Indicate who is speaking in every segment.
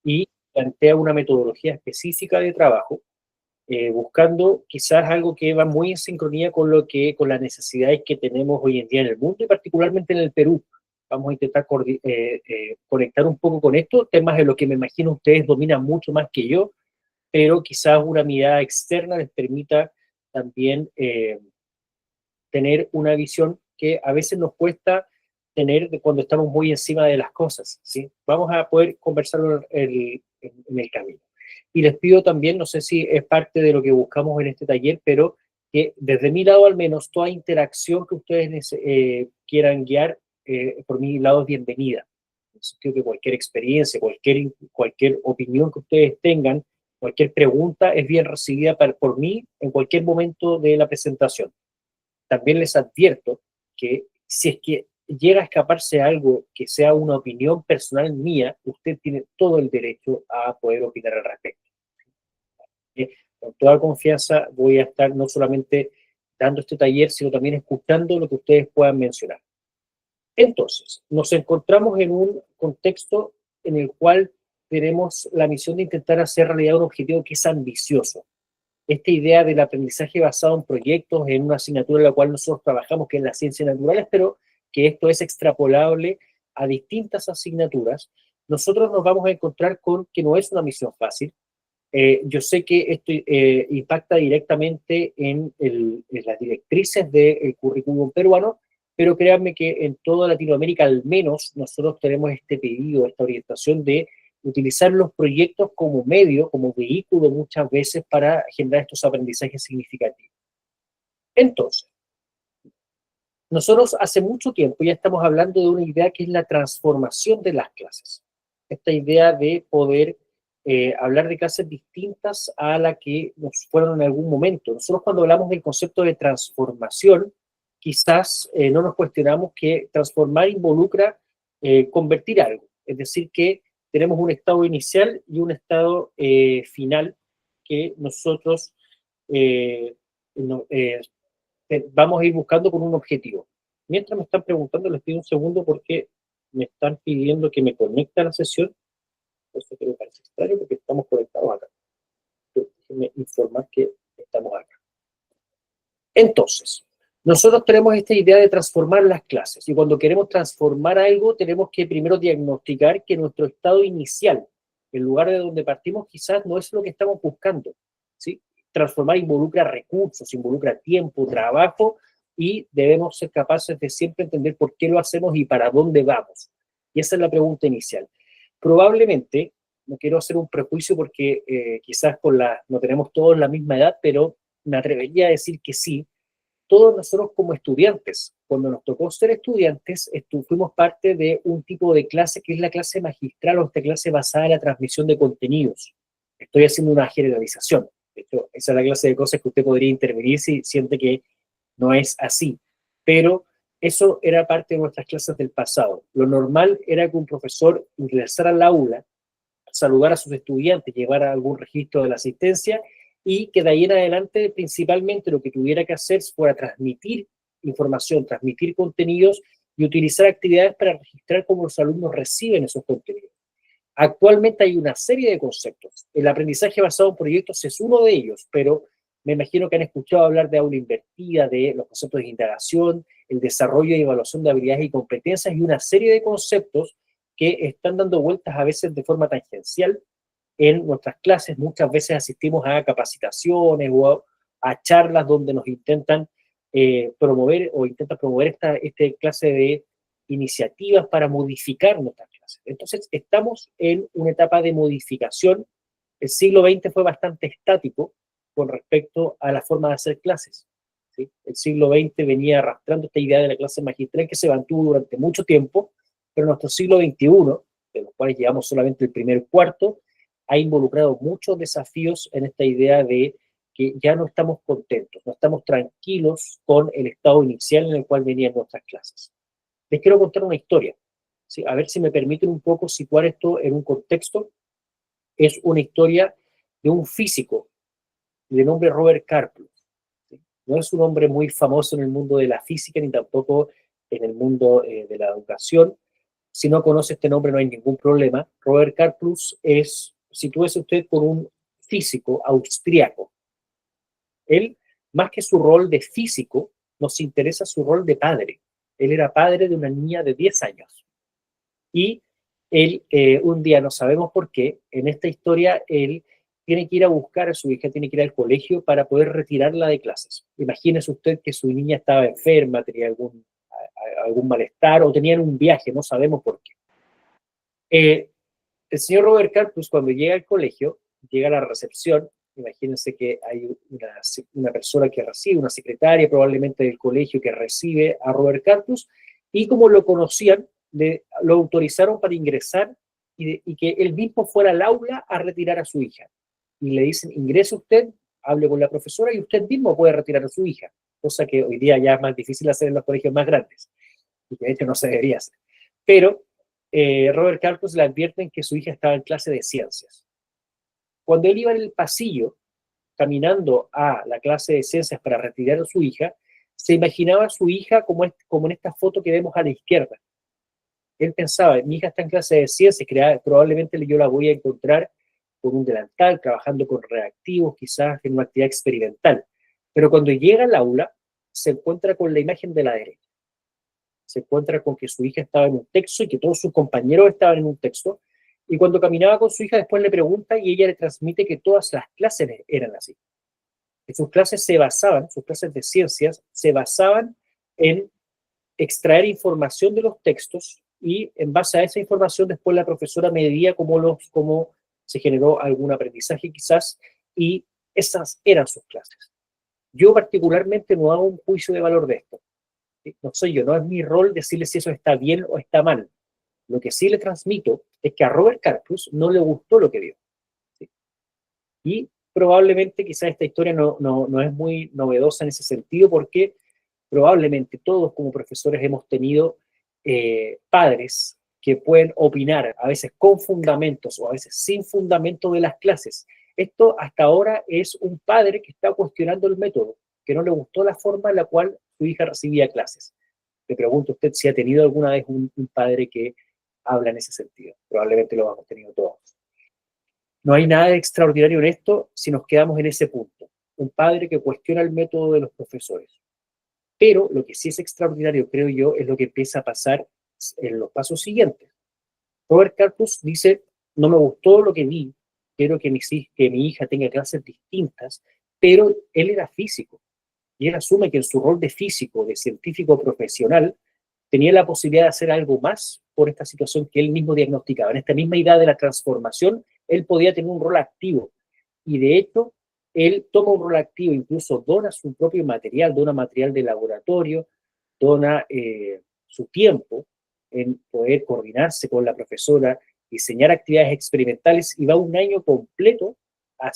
Speaker 1: y plantea una metodología específica de trabajo, buscando quizás algo que va muy en sincronía con con las necesidades que tenemos hoy en día en el mundo y particularmente en el Perú. Vamos a intentar conectar un poco con esto, temas de los que me imagino ustedes dominan mucho más que yo, pero quizás una mirada externa les permita también tener una visión que a veces nos cuesta tener cuando estamos muy encima de las cosas, ¿sí? Vamos a poder conversarlo en el camino. Y les pido también, no sé si es parte de lo que buscamos en este taller, pero que desde mi lado al menos, toda interacción que ustedes quieran guiar, por mi lado es bienvenida. En el sentido que cualquier experiencia, cualquier opinión que ustedes tengan, cualquier pregunta es bien recibida por mí en cualquier momento de la presentación. También les advierto que si es que llega a escaparse algo que sea una opinión personal mía, usted tiene todo el derecho a poder opinar al respecto. Con toda confianza voy a estar no solamente dando este taller, sino también escuchando lo que ustedes puedan mencionar. Entonces, nos encontramos en un contexto en el cual tenemos la misión de intentar hacer realidad un objetivo que es ambicioso. Esta idea del aprendizaje basado en proyectos, en una asignatura en la cual nosotros trabajamos, que es las ciencias naturales, pero que esto es extrapolable a distintas asignaturas, nosotros nos vamos a encontrar con que no es una misión fácil. Yo sé que esto impacta directamente en las directrices del currículum peruano, pero créanme que en toda Latinoamérica al menos nosotros tenemos este pedido, esta orientación de utilizar los proyectos como medio, como vehículo muchas veces para generar estos aprendizajes significativos. Entonces, nosotros hace mucho tiempo ya estamos hablando de una idea que es la transformación de las clases. Esta idea de poder hablar de clases distintas a la que nos fueron en algún momento. Nosotros cuando hablamos del concepto de transformación, quizás no nos cuestionamos que transformar involucra convertir algo. Es decir, que tenemos un estado inicial y un estado final que nosotros no, vamos a ir buscando con un objetivo. Mientras me están preguntando, les pido un segundo porque me están pidiendo que me conecte a la sesión. Eso que me parece extraño porque estamos conectados acá. Déjenme informar que estamos acá. Entonces, nosotros tenemos esta idea de transformar las clases y cuando queremos transformar algo tenemos que primero diagnosticar que nuestro estado inicial, el lugar de donde partimos, quizás no es lo que estamos buscando, ¿sí? Transformar involucra recursos, involucra tiempo, trabajo y debemos ser capaces de siempre entender por qué lo hacemos y para dónde vamos. Y esa es la pregunta inicial. Probablemente, no quiero hacer un prejuicio porque quizás no tenemos todos la misma edad, pero me atrevería a decir que sí, todos nosotros como estudiantes, cuando nos tocó ser estudiantes, fuimos parte de un tipo de clase que es la clase magistral o esta clase basada en la transmisión de contenidos. Estoy haciendo una generalización. De hecho, esa es la clase de cosas que usted podría intervenir si siente que no es así. Pero eso era parte de nuestras clases del pasado. Lo normal era que un profesor ingresara al aula, saludar a sus estudiantes, llevar algún registro de la asistencia y que de ahí en adelante principalmente lo que tuviera que hacer fuera transmitir información, transmitir contenidos y utilizar actividades para registrar cómo los alumnos reciben esos contenidos. Actualmente hay una serie de conceptos. El aprendizaje basado en proyectos es uno de ellos, pero me imagino que han escuchado hablar de aula invertida, de los conceptos de indagación, el desarrollo y evaluación de habilidades y competencias y una serie de conceptos que están dando vueltas a veces de forma tangencial en nuestras clases. Muchas veces asistimos a capacitaciones o a charlas donde nos intentan promover o intentan promover esta clase de iniciativas para modificar nuestras clases. Entonces, estamos en una etapa de modificación. El siglo XX fue bastante estático con respecto a la forma de hacer clases, ¿sí? El siglo XX venía arrastrando esta idea de la clase magistral que se mantuvo durante mucho tiempo, pero nuestro siglo XXI, de los cuales llevamos solamente el primer cuarto, ha involucrado muchos desafíos en esta idea de que ya no estamos contentos, no estamos tranquilos con el estado inicial en el cual venían nuestras clases. Les quiero contar una historia, ¿sí? A ver si me permiten un poco situar esto en un contexto. Es una historia de un físico de nombre Robert Karplus, ¿sí? No es un hombre muy famoso en el mundo de la física ni tampoco en el mundo de la educación, Si no conoce este nombre no hay ningún problema. Robert Karplus es, sitúese usted por un físico austriaco. Él, más que su rol de físico, nos interesa su rol de padre. Él era padre de una niña de 10 años. Y él, un día, no sabemos por qué, en esta historia, él tiene que ir a buscar a su hija, tiene que ir al colegio para poder retirarla de clases. Imagínese usted que su niña estaba enferma, tenía algún malestar o tenían un viaje, no sabemos por qué. El señor Robert Karplus, cuando llega al colegio, llega a la recepción. Imagínense que hay una persona que recibe, una secretaria probablemente del colegio que recibe a Robert Karplus, y como lo conocían, lo autorizaron para ingresar y que él mismo fuera al aula a retirar a su hija. Y le dicen, ingrese usted, hable con la profesora y usted mismo puede retirar a su hija, cosa que hoy día ya es más difícil hacer en los colegios más grandes, y que de hecho no se debería hacer. Pero Robert Karplus le advierten que su hija estaba en clase de ciencias. Cuando él iba en el pasillo, caminando a la clase de ciencias para retirar a su hija, se imaginaba a su hija como en esta foto que vemos a la izquierda. Él pensaba, mi hija está en clase de ciencias, probablemente yo la voy a encontrar con un delantal, trabajando con reactivos, quizás en una actividad experimental. Pero cuando llega al aula, se encuentra con la imagen de la derecha. Se encuentra con que su hija estaba en un texto y que todos sus compañeros estaban en un texto. Y cuando caminaba con su hija, después le pregunta y ella le transmite que todas las clases eran así. Que sus clases sus clases de ciencias, se basaban en extraer información de los textos y en base a esa información después la profesora medía cómo se generó algún aprendizaje quizás, y esas eran sus clases. Yo particularmente no hago un juicio de valor de esto. No soy yo, no es mi rol decirle si eso está bien o está mal. Lo que sí le transmito es que a Robert Karplus no le gustó lo que vio. ¿Sí? Y probablemente quizás esta historia no es muy novedosa en ese sentido, porque probablemente todos como profesores hemos tenido padres que pueden opinar, a veces con fundamentos o a veces sin fundamento de las clases. Esto hasta ahora es un padre que está cuestionando el método, que no le gustó la forma en la cual su hija recibía clases. Le pregunto a usted si ha tenido alguna vez un padre que habla en ese sentido. Probablemente lo hemos tenido todos. No hay nada de extraordinario en esto si nos quedamos en ese punto. Un padre que cuestiona el método de los profesores. Pero lo que sí es extraordinario, creo yo, es lo que empieza a pasar en los pasos siguientes. Robert Karplus dice, no me gustó lo que vi, quiero que mi hija tenga clases distintas, pero él era físico. Y él asume que en su rol de físico, de científico profesional, tenía la posibilidad de hacer algo más por esta situación que él mismo diagnosticaba. En esta misma idea de la transformación, él podía tener un rol activo. Y de hecho, él toma un rol activo, incluso dona su propio material, dona material de laboratorio, dona su tiempo en poder coordinarse con la profesora, diseñar actividades experimentales, y va un año completo a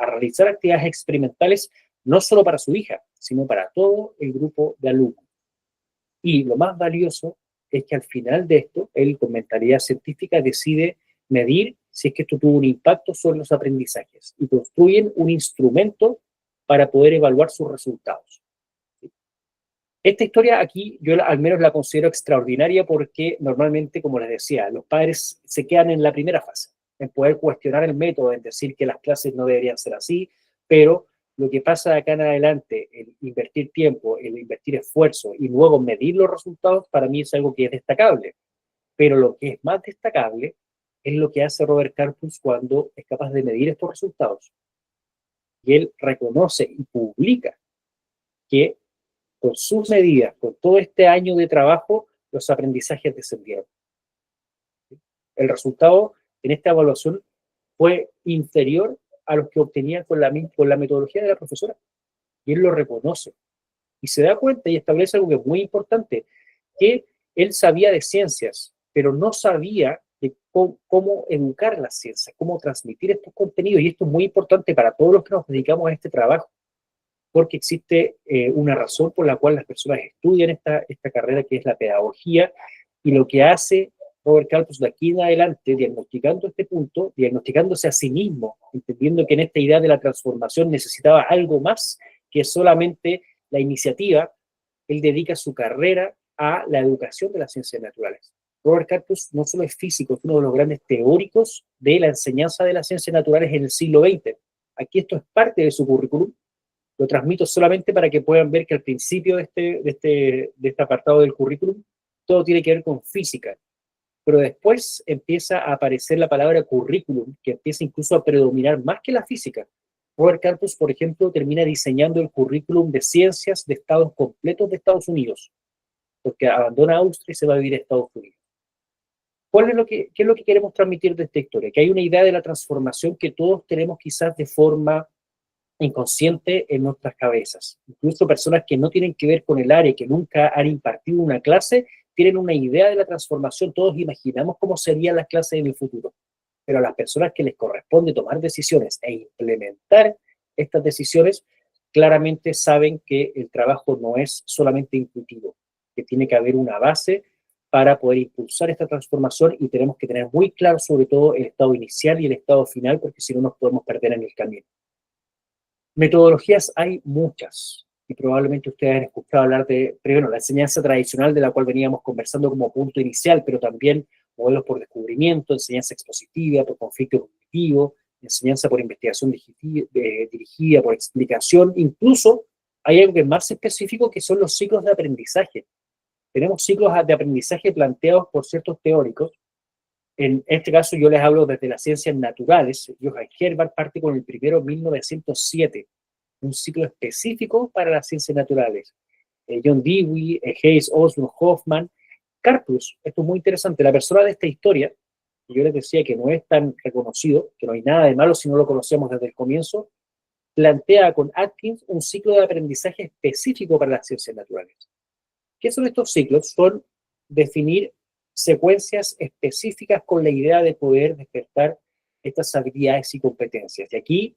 Speaker 1: realizar actividades experimentales, no solo para su hija, sino para todo el grupo de alumnos. Y lo más valioso es que al final de esto, él con mentalidad científica decide medir si es que esto tuvo un impacto sobre los aprendizajes y construyen un instrumento para poder evaluar sus resultados. Esta historia aquí yo al menos la considero extraordinaria porque normalmente, como les decía, los padres se quedan en la primera fase, en poder cuestionar el método, en decir que las clases no deberían ser así, pero lo que pasa de acá en adelante, el invertir tiempo, el invertir esfuerzo y luego medir los resultados, para mí es algo que es destacable. Pero lo que es más destacable es lo que hace Robert Karplus cuando es capaz de medir estos resultados. Y él reconoce y publica que con sus medidas, con todo este año de trabajo, los aprendizajes descendieron. El resultado en esta evaluación fue inferior a los que obtenían con la metodología de la profesora. Y él lo reconoce. Y se da cuenta y establece algo que es muy importante, que él sabía de ciencias, pero no sabía de cómo educar las ciencias, cómo transmitir estos contenidos. Y esto es muy importante para todos los que nos dedicamos a este trabajo, porque existe una razón por la cual las personas estudian esta carrera, que es la pedagogía, y lo que hace Robert Karplus de aquí en adelante, diagnosticando este punto, diagnosticándose a sí mismo, entendiendo que en esta idea de la transformación necesitaba algo más que solamente la iniciativa, él dedica su carrera a la educación de las ciencias naturales. Robert Karpus no solo es físico, es uno de los grandes teóricos de la enseñanza de las ciencias naturales en el siglo XX. Aquí esto es parte de su currículum. Lo transmito solamente para que puedan ver que al principio de este apartado del currículum todo tiene que ver con física. Pero después empieza a aparecer la palabra currículum, que empieza incluso a predominar más que la física. Robert Karpus, por ejemplo, termina diseñando el currículum de ciencias de estados completos de Estados Unidos, porque abandona Austria y se va a vivir a Estados Unidos. ¿Qué es lo que queremos transmitir de esta historia? Que hay una idea de la transformación que todos tenemos quizás de forma inconsciente en nuestras cabezas. Incluso personas que no tienen que ver con el área, que nunca han impartido una clase, tienen una idea de la transformación. Todos imaginamos cómo serían las clases en el futuro. Pero a las personas que les corresponde tomar decisiones e implementar estas decisiones, claramente saben que el trabajo no es solamente intuitivo, que tiene que haber una base para poder impulsar esta transformación y tenemos que tener muy claro sobre todo el estado inicial y el estado final, porque si no nos podemos perder en el camino. Metodologías hay muchas y probablemente ustedes han escuchado hablar de, primero, la enseñanza tradicional de la cual veníamos conversando como punto inicial, pero también modelos por descubrimiento, enseñanza expositiva, por conflicto cognitivo, enseñanza por investigación dirigida, por explicación. Incluso hay algo que es más específico que son los ciclos de aprendizaje. Tenemos ciclos de aprendizaje planteados por ciertos teóricos. En este caso yo les hablo desde las ciencias naturales. Johann Herbert parte con el primero en 1907, un ciclo específico para las ciencias naturales. John Dewey, Hayes, Osborne, Hoffman, Karpus. Esto es muy interesante. La persona de esta historia, que yo les decía que no es tan reconocido, que no hay nada de malo si no lo conocemos desde el comienzo, plantea con Atkins un ciclo de aprendizaje específico para las ciencias naturales. ¿Qué son estos ciclos? Son definir secuencias específicas con la idea de poder despertar estas habilidades y competencias. Y aquí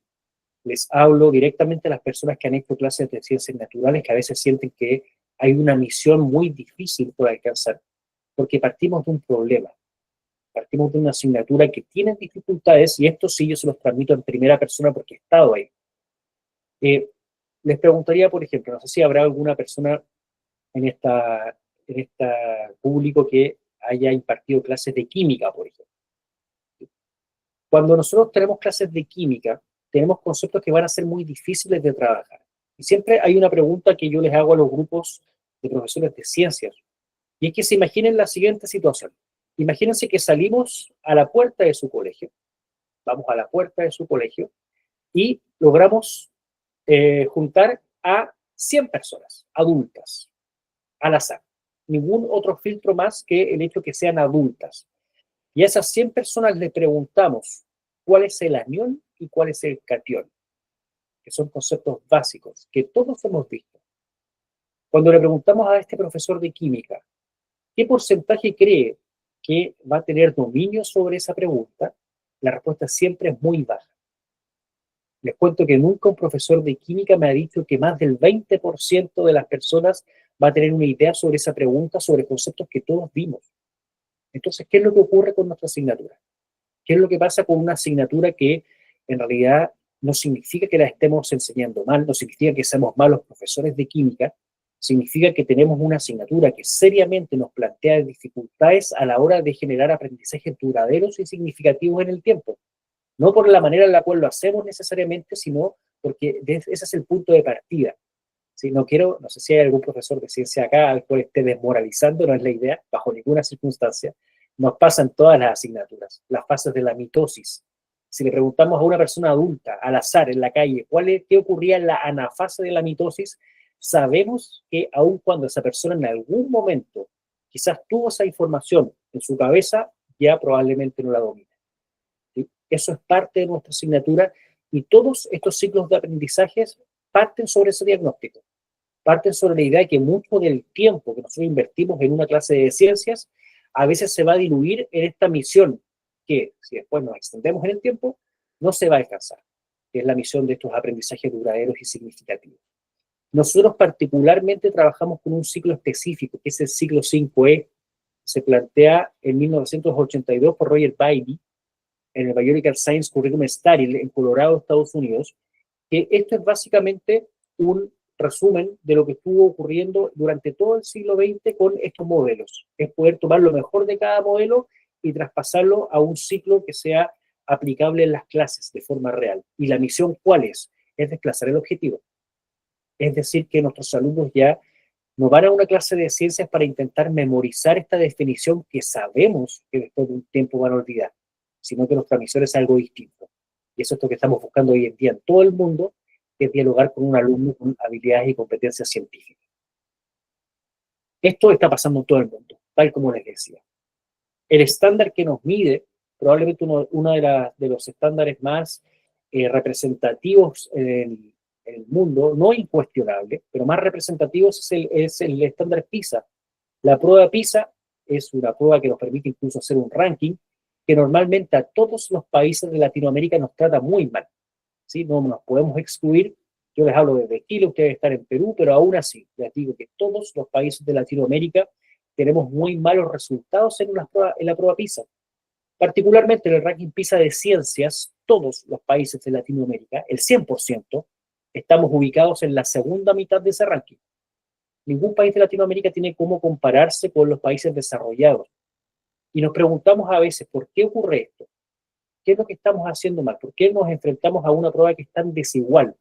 Speaker 1: les hablo directamente a las personas que han hecho clases de ciencias naturales, que a veces sienten que hay una misión muy difícil por alcanzar, porque partimos de un problema, partimos de una asignatura que tiene dificultades, y esto sí yo se los transmito en primera persona porque he estado ahí. Les preguntaría, por ejemplo, no sé si habrá alguna persona en este público que haya impartido clases de química, por ejemplo. Cuando nosotros tenemos clases de química, tenemos conceptos que van a ser muy difíciles de trabajar. Y siempre hay una pregunta que yo les hago a los grupos de profesores de ciencias, y es que se imaginen la siguiente situación. Imagínense que salimos a la puerta de su colegio, vamos a la puerta de su colegio, y logramos juntar a 100 personas, adultas, al azar. Ningún otro filtro más que el hecho que sean adultas. Y a esas 100 personas le preguntamos cuál es el anión y cuál es el catión, que son conceptos básicos que todos hemos visto. Cuando le preguntamos a este profesor de química qué porcentaje cree que va a tener dominio sobre esa pregunta, la respuesta siempre es muy baja. Les cuento que nunca un profesor de química me ha dicho que más del 20% de las personas va a tener una idea sobre esa pregunta, sobre conceptos que todos vimos. Entonces, ¿qué es lo que ocurre con nuestra asignatura? ¿Qué es lo que pasa con una asignatura que en realidad no significa que la estemos enseñando mal, no significa que seamos malos profesores de química, significa que tenemos una asignatura que seriamente nos plantea dificultades a la hora de generar aprendizajes duraderos y significativos en el tiempo? No por la manera en la cual lo hacemos necesariamente, sino porque ese es el punto de partida. Si no quiero, no sé si hay algún profesor de ciencia acá al cual esté desmoralizando, no es la idea, bajo ninguna circunstancia. Nos pasan todas las asignaturas, las fases de la mitosis. Si le preguntamos a una persona adulta, al azar, en la calle, qué ocurría en la anafase de la mitosis, sabemos que aun cuando esa persona en algún momento quizás tuvo esa información en su cabeza, ya probablemente no la domina. ¿Sí? Eso es parte de nuestra asignatura y todos estos ciclos de aprendizajes parten sobre ese diagnóstico. Parten sobre la idea de que mucho del tiempo que nosotros invertimos en una clase de ciencias a veces se va a diluir en esta misión que, si después nos extendemos en el tiempo, no se va a alcanzar, que es la misión de estos aprendizajes duraderos y significativos. Nosotros particularmente trabajamos con un ciclo específico, que es el ciclo 5E, se plantea en 1982 por Roger Bybee en el Biological Science Curriculum Study en Colorado, Estados Unidos, que esto es básicamente un resumen de lo que estuvo ocurriendo durante todo el siglo XX con estos modelos. Es poder tomar lo mejor de cada modelo y traspasarlo a un ciclo que sea aplicable en las clases de forma real. ¿Y la misión cuál es? Es desplazar el objetivo. Es decir, que nuestros alumnos ya no van a una clase de ciencias para intentar memorizar esta definición que sabemos que después de un tiempo van a olvidar, sino que nuestra misión es algo distinto. Y eso es lo que estamos buscando hoy en día en todo el mundo, que es dialogar con un alumno con habilidades y competencias científicas. Esto está pasando en todo el mundo, tal como les decía. El estándar que nos mide, probablemente uno de los estándares más representativos en el mundo, no incuestionable, pero más representativos es el estándar PISA. La prueba PISA es una prueba que nos permite incluso hacer un ranking que normalmente a todos los países de Latinoamérica nos trata muy mal, ¿sí? No nos podemos excluir. Yo les hablo desde Chile, ustedes están en Perú, pero aún así, les digo que todos los países de Latinoamérica tenemos muy malos resultados en la prueba PISA. Particularmente en el ranking PISA de ciencias, todos los países de Latinoamérica, el 100%, estamos ubicados en la segunda mitad de ese ranking. Ningún país de Latinoamérica tiene cómo compararse con los países desarrollados. Y nos preguntamos a veces, ¿por qué ocurre esto? ¿Qué es lo que estamos haciendo mal? ¿Por qué nos enfrentamos a una prueba que es tan desigual?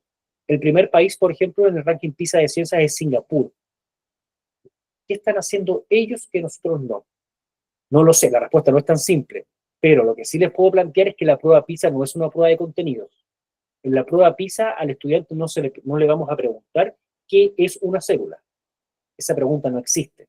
Speaker 1: El primer país, por ejemplo, en el ranking PISA de ciencias es Singapur. ¿Qué están haciendo ellos que nosotros no? No lo sé, la respuesta no es tan simple, pero lo que sí les puedo plantear es que la prueba PISA no es una prueba de contenidos. En la prueba PISA al estudiante no le vamos a preguntar qué es una célula. Esa pregunta no existe.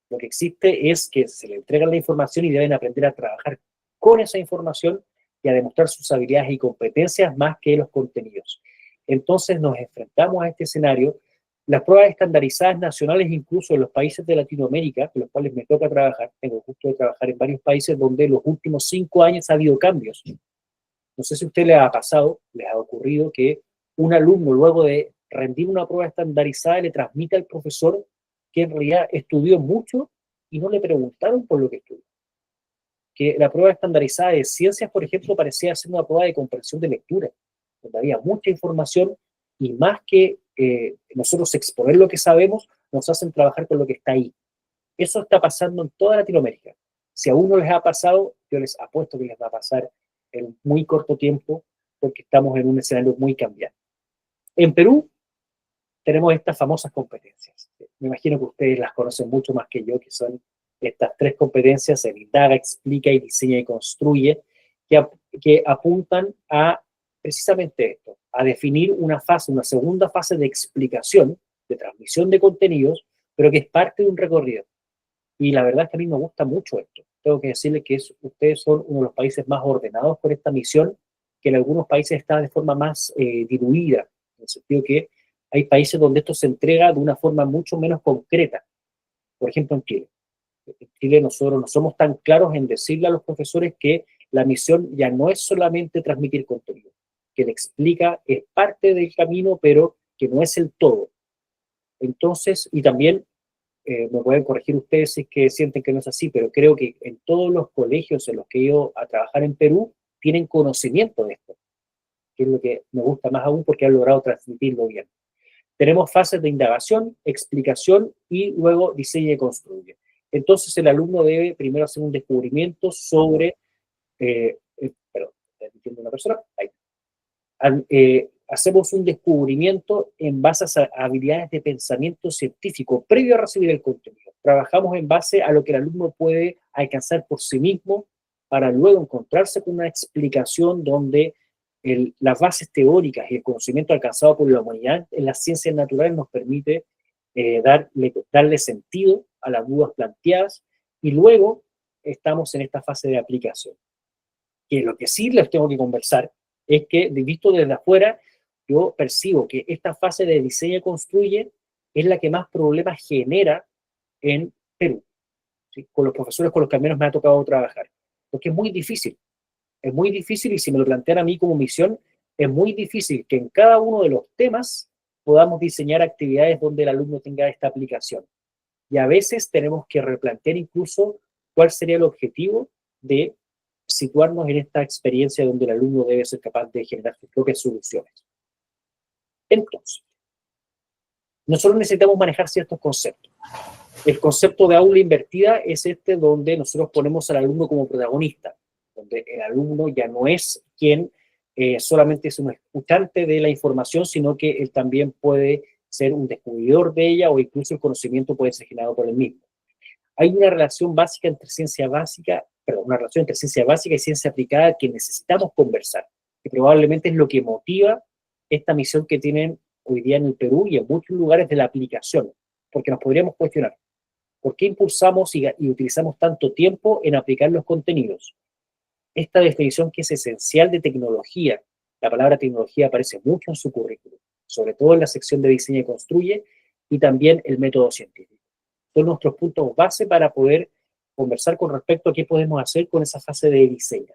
Speaker 1: Lo que existe es que se le entrega la información y deben aprender a trabajar con esa información y a demostrar sus habilidades y competencias más que los contenidos. Entonces nos enfrentamos a este escenario. Las pruebas estandarizadas nacionales, incluso en los países de Latinoamérica, con los cuales me toca trabajar, tengo el gusto de trabajar en varios países donde en los últimos 5 años ha habido cambios. No sé si a usted le ha pasado, les ha ocurrido que un alumno luego de rendir una prueba estandarizada le transmite al profesor que en realidad estudió mucho y no le preguntaron por lo que estudió. Que la prueba estandarizada de ciencias, por ejemplo, parecía ser una prueba de comprensión de lectura, donde había mucha información y más que nosotros exponer lo que sabemos, nos hacen trabajar con lo que está ahí. Eso está pasando en toda Latinoamérica. Si aún no les ha pasado, yo les apuesto que les va a pasar en muy corto tiempo, porque estamos en un escenario muy cambiante. En Perú tenemos estas famosas competencias. Me imagino que ustedes las conocen mucho más que yo, que son estas 3 competencias: el indaga, explica y diseña y construye, que apuntan a precisamente esto, a definir una fase, una segunda fase de explicación, de transmisión de contenidos, pero que es parte de un recorrido. Y la verdad es que a mí me gusta mucho esto. Tengo que decirles que ustedes son uno de los países más ordenados por esta misión, que en algunos países está de forma más diluida, en el sentido que hay países donde esto se entrega de una forma mucho menos concreta. Por ejemplo, en Chile. En Chile nosotros no somos tan claros en decirle a los profesores que la misión ya no es solamente transmitir contenido, que le explica es parte del camino, pero que no es el todo. Entonces, y también me pueden corregir ustedes si es que sienten que no es así, pero creo que en todos los colegios en los que he ido a trabajar en Perú tienen conocimiento de esto, que es lo que me gusta más aún porque han logrado transmitirlo bien. Tenemos fases de indagación, explicación y luego diseña y construye. Entonces el alumno debe primero hacer un descubrimiento sobre, perdón, está diciendo una persona, ahí. Hacemos un descubrimiento en base a habilidades de pensamiento científico previo a recibir el contenido. Trabajamos en base a lo que el alumno puede alcanzar por sí mismo para luego encontrarse con una explicación donde las bases teóricas y el conocimiento alcanzado por la humanidad en las ciencias naturales nos permite darle sentido a las dudas planteadas y luego estamos en esta fase de aplicación. Que lo que sí les tengo que conversar es que, visto desde afuera, yo percibo que esta fase de diseño y construye es la que más problemas genera en Perú, ¿sí? Con los profesores con los que al menos me ha tocado trabajar. Porque es muy difícil y si me lo plantean a mí como misión, es muy difícil que en cada uno de los temas podamos diseñar actividades donde el alumno tenga esta aplicación. Y a veces tenemos que replantear incluso cuál sería el objetivo de situarnos en esta experiencia donde el alumno debe ser capaz de generar sus propias soluciones. Entonces, nosotros necesitamos manejar ciertos conceptos. El concepto de aula invertida es este donde nosotros ponemos al alumno como protagonista, donde el alumno ya no es quien solamente es un escuchante de la información, sino que él también puede ser un descubridor de ella o incluso el conocimiento puede ser generado por él mismo. Hay una relación básica entre ciencia básica, perdón, una relación entre ciencia básica y ciencia aplicada que necesitamos conversar, que probablemente es lo que motiva esta misión que tienen hoy día en el Perú y en muchos lugares de la aplicación, porque nos podríamos cuestionar, ¿por qué impulsamos y utilizamos tanto tiempo en aplicar los contenidos? Esta definición que es esencial de tecnología, la palabra tecnología aparece mucho en su currículum, sobre todo en la sección de diseño y construye, y también el método científico. Son nuestros puntos base para poder conversar con respecto a qué podemos hacer con esa fase de diseño.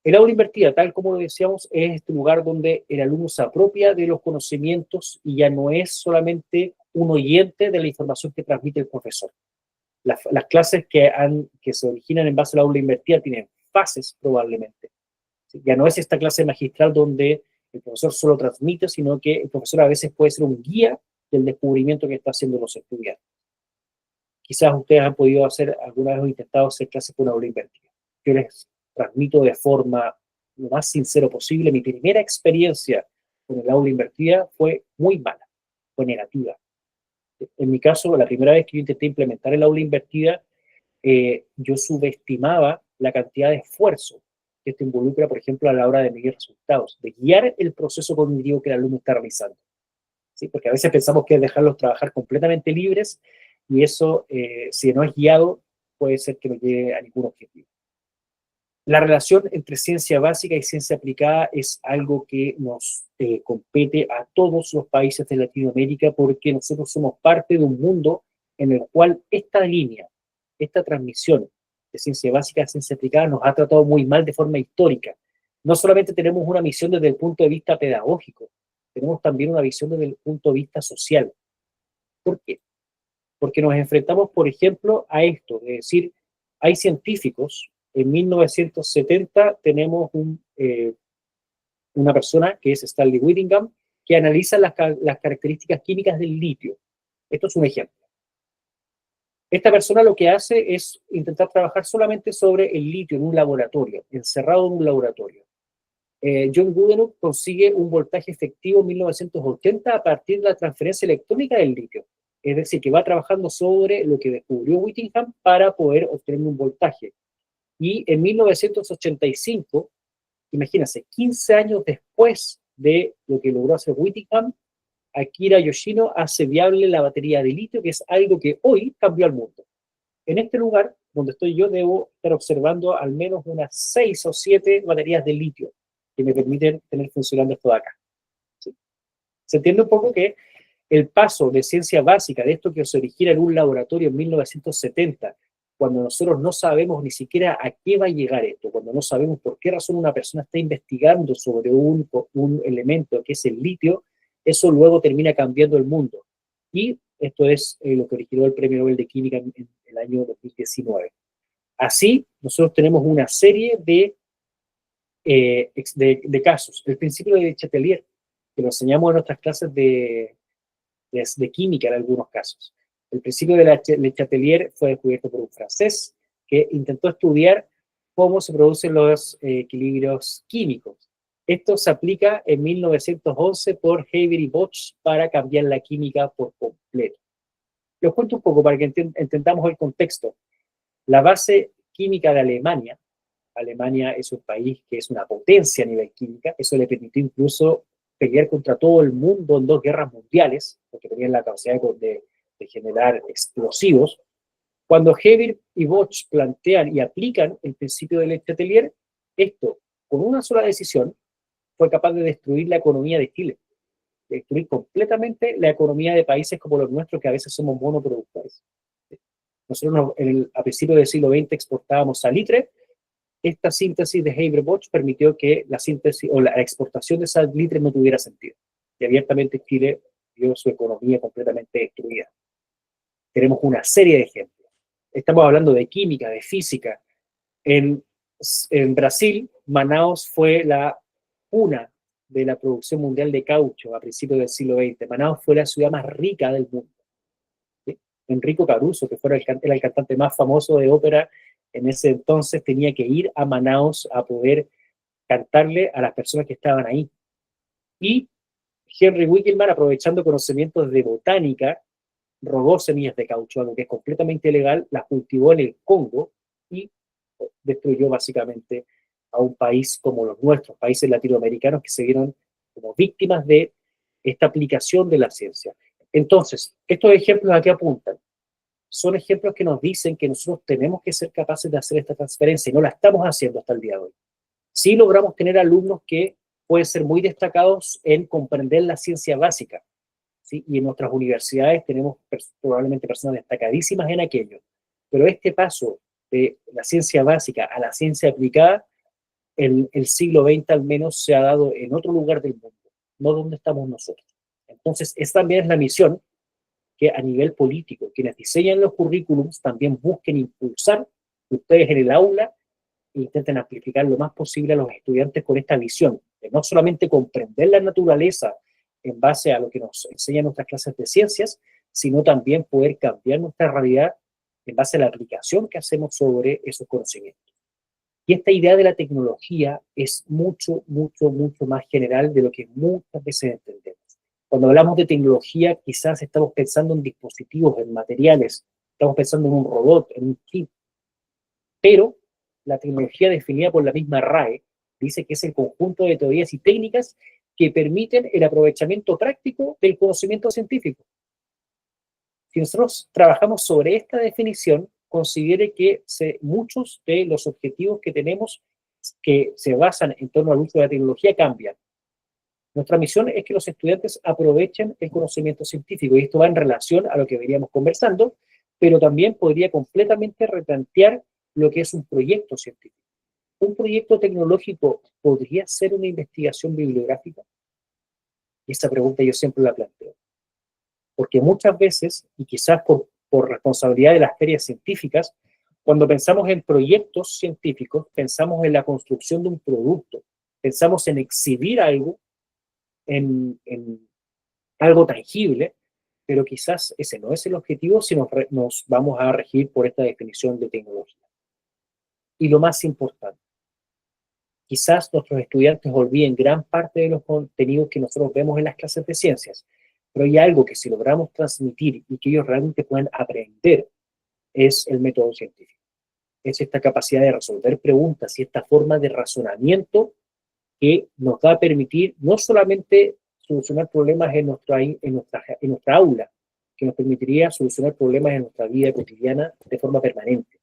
Speaker 1: El aula invertida, tal como lo decíamos, es este lugar donde el alumno se apropia de los conocimientos y ya no es solamente un oyente de la información que transmite el profesor. Las clases que se originan en base al aula invertida tienen fases probablemente. ¿Sí? Ya no es esta clase magistral donde el profesor solo transmite, sino que el profesor a veces puede ser un guía del descubrimiento que está haciendo los estudiantes. Quizás ustedes han podido hacer, alguna vez o intentado hacer clases con aula invertida. Yo les transmito de forma lo más sincero posible. Mi primera experiencia con el aula invertida fue muy mala, fue negativa. En mi caso, la primera vez que yo intenté implementar el aula invertida, yo subestimaba la cantidad de esfuerzo que esto involucra, por ejemplo, a la hora de medir resultados, de guiar el proceso cognitivo que el alumno está realizando. ¿Sí? Porque a veces pensamos que es dejarlos trabajar completamente libres y eso, si no es guiado, puede ser que no llegue a ningún objetivo. La relación entre ciencia básica y ciencia aplicada es algo que nos compete a todos los países de Latinoamérica porque nosotros somos parte de un mundo en el cual esta línea, esta transmisión de ciencia básica a ciencia aplicada nos ha tratado muy mal de forma histórica. No solamente tenemos una misión desde el punto de vista pedagógico, tenemos también una visión desde el punto de vista social. ¿Por qué? Porque nos enfrentamos, por ejemplo, a esto, de decir, hay científicos, en 1970 tenemos una persona que es Stanley Whittingham, que analiza las características químicas del litio. Esto es un ejemplo. Esta persona lo que hace es intentar trabajar solamente sobre el litio en un laboratorio, encerrado en un laboratorio. John Goodenough consigue un voltaje efectivo en 1980 a partir de la transferencia electrónica del litio. Es decir, que va trabajando sobre lo que descubrió Whittingham para poder obtener un voltaje. Y en 1985, imagínense, 15 años después de lo que logró hacer Whittingham, Akira Yoshino hace viable la batería de litio, que es algo que hoy cambió al mundo. En este lugar donde estoy yo, debo estar observando al menos unas 6 o 7 baterías de litio que me permiten tener funcionando esto de acá. ¿Sí? Se entiende un poco que el paso de ciencia básica, de esto que se origina en un laboratorio en 1970, cuando nosotros no sabemos ni siquiera a qué va a llegar esto, cuando no sabemos por qué razón una persona está investigando sobre un elemento que es el litio, eso luego termina cambiando el mundo. Y esto es lo que originó el Premio Nobel de Química en el año 2019. Así, nosotros tenemos una serie de casos. El principio de Le Chatelier, que lo enseñamos en nuestras clases de química en algunos casos. El principio de Le Chatelier fue descubierto por un francés que intentó estudiar cómo se producen los equilibrios químicos. Esto se aplica en 1911 por Haber y Bosch para cambiar la química por completo. Les cuento un poco para que entendamos el contexto. La base química de Alemania, Alemania es un país que es una potencia a nivel química, eso le permitió incluso pelear contra todo el mundo en 2 guerras mundiales, porque tenían la capacidad de generar explosivos. Cuando Haber y Bosch plantean y aplican el principio de Le Chatelier, esto, con una sola decisión, fue capaz de destruir la economía de Chile, de destruir completamente la economía de países como los nuestros, que a veces somos monoproductores. Nosotros a principios del siglo XX exportábamos salitre. Esta síntesis de Haber-Bosch permitió que la síntesis o la exportación de salitre no tuviera sentido. Y abiertamente Chile vio su economía completamente destruida. Tenemos una serie de ejemplos. Estamos hablando de química, de física. En Brasil, Manaus fue la cuna de la producción mundial de caucho a principios del siglo XX. Manaus fue la ciudad más rica del mundo. ¿Sí? Enrico Caruso, que era el cantante más famoso de ópera en ese entonces, tenía que ir a Manaus a poder cantarle a las personas que estaban ahí. Y Henry Winckelmann, aprovechando conocimientos de botánica, robó semillas de caucho, algo que es completamente ilegal, las cultivó en el Congo y destruyó básicamente a un país como los nuestros, países latinoamericanos que se vieron como víctimas de esta aplicación de la ciencia. Entonces, estos ejemplos a qué apuntan. Son ejemplos que nos dicen que nosotros tenemos que ser capaces de hacer esta transferencia y no la estamos haciendo hasta el día de hoy. Sí logramos tener alumnos que pueden ser muy destacados en comprender la ciencia básica, ¿sí? Y en nuestras universidades tenemos probablemente personas destacadísimas en aquello. Pero este paso de la ciencia básica a la ciencia aplicada, en el siglo XX al menos se ha dado en otro lugar del mundo, no donde estamos nosotros. Entonces, esa también es la misión que a nivel político, quienes diseñan los currículums también busquen impulsar que ustedes en el aula intenten amplificar lo más posible a los estudiantes con esta visión, de no solamente comprender la naturaleza en base a lo que nos enseñan nuestras clases de ciencias, sino también poder cambiar nuestra realidad en base a la aplicación que hacemos sobre esos conocimientos. Y esta idea de la tecnología es mucho, mucho, mucho más general de lo que muchas veces entendemos. Cuando hablamos de tecnología, quizás estamos pensando en dispositivos, en materiales, estamos pensando en un robot, en un chip, pero la tecnología definida por la misma RAE dice que es el conjunto de teorías y técnicas que permiten el aprovechamiento práctico del conocimiento científico. Si nosotros trabajamos sobre esta definición, considere que muchos de los objetivos que tenemos que se basan en torno al uso de la tecnología cambian. Nuestra misión es que los estudiantes aprovechen el conocimiento científico, y esto va en relación a lo que veníamos conversando, pero también podría completamente replantear lo que es un proyecto científico. ¿Un proyecto tecnológico podría ser una investigación bibliográfica? Y esa pregunta yo siempre la planteo. Porque muchas veces, y quizás por responsabilidad de las ferias científicas, cuando pensamos en proyectos científicos, pensamos en la construcción de un producto, pensamos en exhibir algo, en algo tangible, pero quizás ese no es el objetivo si nos vamos a regir por esta definición de tecnología. Y lo más importante, quizás nuestros estudiantes olviden gran parte de los contenidos que nosotros vemos en las clases de ciencias, pero hay algo que si logramos transmitir y que ellos realmente puedan aprender, es el método científico. Es esta capacidad de resolver preguntas y esta forma de razonamiento que nos va a permitir no solamente solucionar problemas en nuestra aula, que nos permitiría solucionar problemas en nuestra vida cotidiana de forma permanente.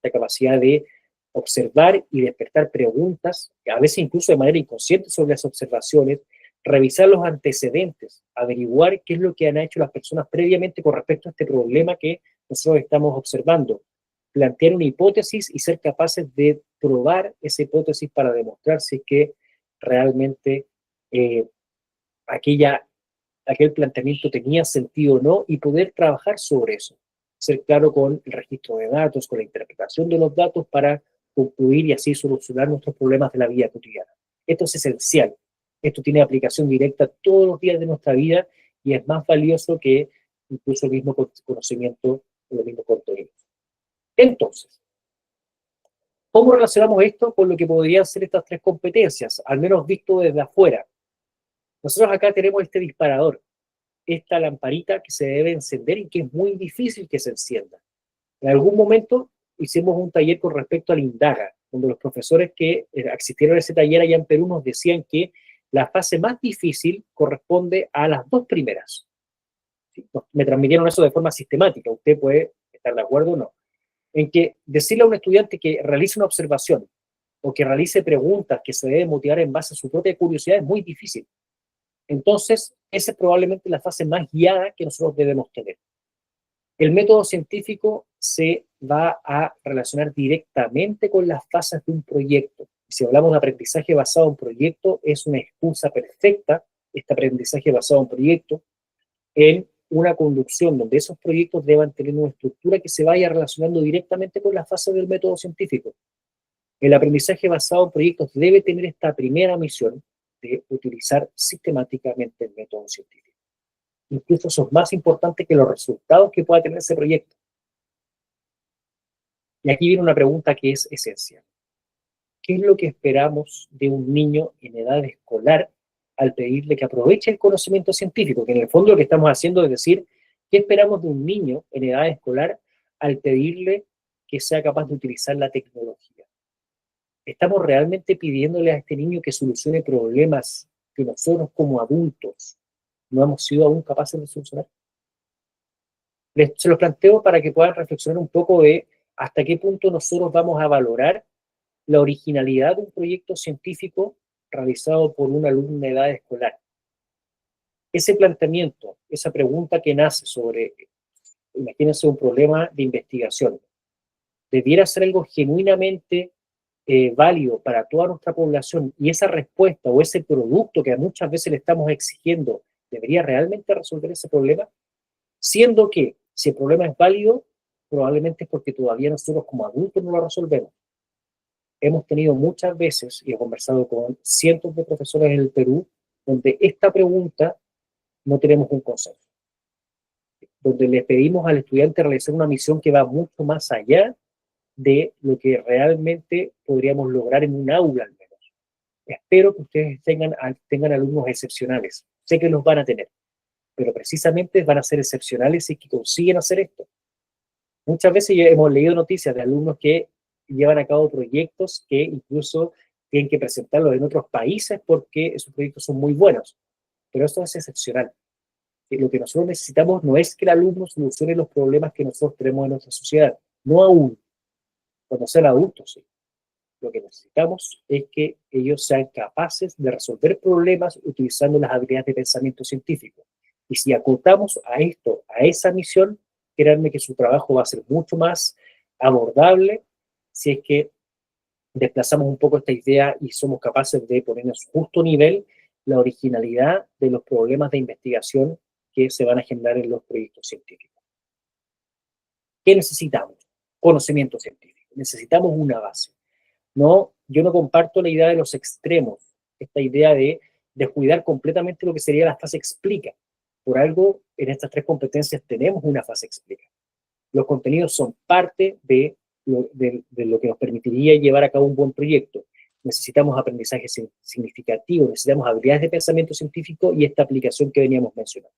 Speaker 1: La capacidad de observar y despertar preguntas, a veces incluso de manera inconsciente sobre las observaciones, revisar los antecedentes, averiguar qué es lo que han hecho las personas previamente con respecto a este problema que nosotros estamos observando, plantear una hipótesis y ser capaces de probar esa hipótesis para demostrar si es que realmente aquel planteamiento tenía sentido o no, y poder trabajar sobre eso. Ser claro con el registro de datos, con la interpretación de los datos para concluir y así solucionar nuestros problemas de la vida cotidiana. Esto es esencial. Esto tiene aplicación directa todos los días de nuestra vida y es más valioso que incluso el mismo conocimiento o los mismos contenidos. Entonces, ¿cómo relacionamos esto con lo que podrían ser estas tres competencias, al menos visto desde afuera? Nosotros acá tenemos este disparador, esta lamparita que se debe encender y que es muy difícil que se encienda. En algún momento hicimos un taller con respecto al Indaga, donde los profesores que asistieron a ese taller allá en Perú nos decían que la fase más difícil corresponde a las dos primeras. ¿Sí? Me transmitieron eso de forma sistemática, usted puede estar de acuerdo o no. En que decirle a un estudiante que realice una observación o que realice preguntas que se deben motivar en base a su propia curiosidad es muy difícil. Entonces, esa es probablemente la fase más guiada que nosotros debemos tener. El método científico se va a relacionar directamente con las fases de un proyecto. Si hablamos de aprendizaje basado en proyecto, es una excusa perfecta, este aprendizaje basado en proyecto, en una conducción donde esos proyectos deban tener una estructura que se vaya relacionando directamente con las fases del método científico. El aprendizaje basado en proyectos debe tener esta primera misión, de utilizar sistemáticamente el método científico. Incluso eso es más importante que los resultados que pueda tener ese proyecto. Y aquí viene una pregunta que es esencial. ¿Qué es lo que esperamos de un niño en edad escolar al pedirle que aproveche el conocimiento científico? Que en el fondo lo que estamos haciendo es decir, ¿qué esperamos de un niño en edad escolar al pedirle que sea capaz de utilizar la tecnología? ¿Estamos realmente pidiéndole a este niño que solucione problemas que nosotros como adultos no hemos sido aún capaces de solucionar? Se los planteo para que puedan reflexionar un poco de hasta qué punto nosotros vamos a valorar la originalidad de un proyecto científico realizado por un alumno de edad escolar. Ese planteamiento, esa pregunta que nace sobre, imagínense un problema de investigación, debiera ser algo genuinamente válido para toda nuestra población y esa respuesta o ese producto que muchas veces le estamos exigiendo debería realmente resolver ese problema, siendo que si el problema es válido, probablemente es porque todavía nosotros como adultos no lo resolvemos. Hemos tenido muchas veces, y he conversado con cientos de profesores en el Perú, donde esta pregunta no tenemos un consenso, donde le pedimos al estudiante realizar una misión que va mucho más allá de lo que realmente podríamos lograr en un aula al menos. Espero que ustedes tengan alumnos excepcionales. Sé que los van a tener, pero precisamente van a ser excepcionales y que consiguen hacer esto. Muchas veces ya hemos leído noticias de alumnos que llevan a cabo proyectos que incluso tienen que presentarlos en otros países porque esos proyectos son muy buenos, pero eso es excepcional. Lo que nosotros necesitamos no es que el alumno solucione los problemas que nosotros tenemos en nuestra sociedad, no aún, cuando sean adultos, sí. Lo que necesitamos es que ellos sean capaces de resolver problemas utilizando las habilidades de pensamiento científico. Y si acotamos a esto, a esa misión, créanme que su trabajo va a ser mucho más abordable si es que desplazamos un poco esta idea y somos capaces de poner en su justo nivel la originalidad de los problemas de investigación que se van a generar en los proyectos científicos. ¿Qué necesitamos? Conocimiento científico. Necesitamos una base. No, yo no comparto la idea de los extremos, esta idea de descuidar completamente lo que sería la fase explica. Por algo, en estas tres competencias tenemos una fase explica. Los contenidos son parte de lo que nos permitiría llevar a cabo un buen proyecto. Necesitamos aprendizaje significativo, necesitamos habilidades de pensamiento científico y esta aplicación que veníamos mencionando.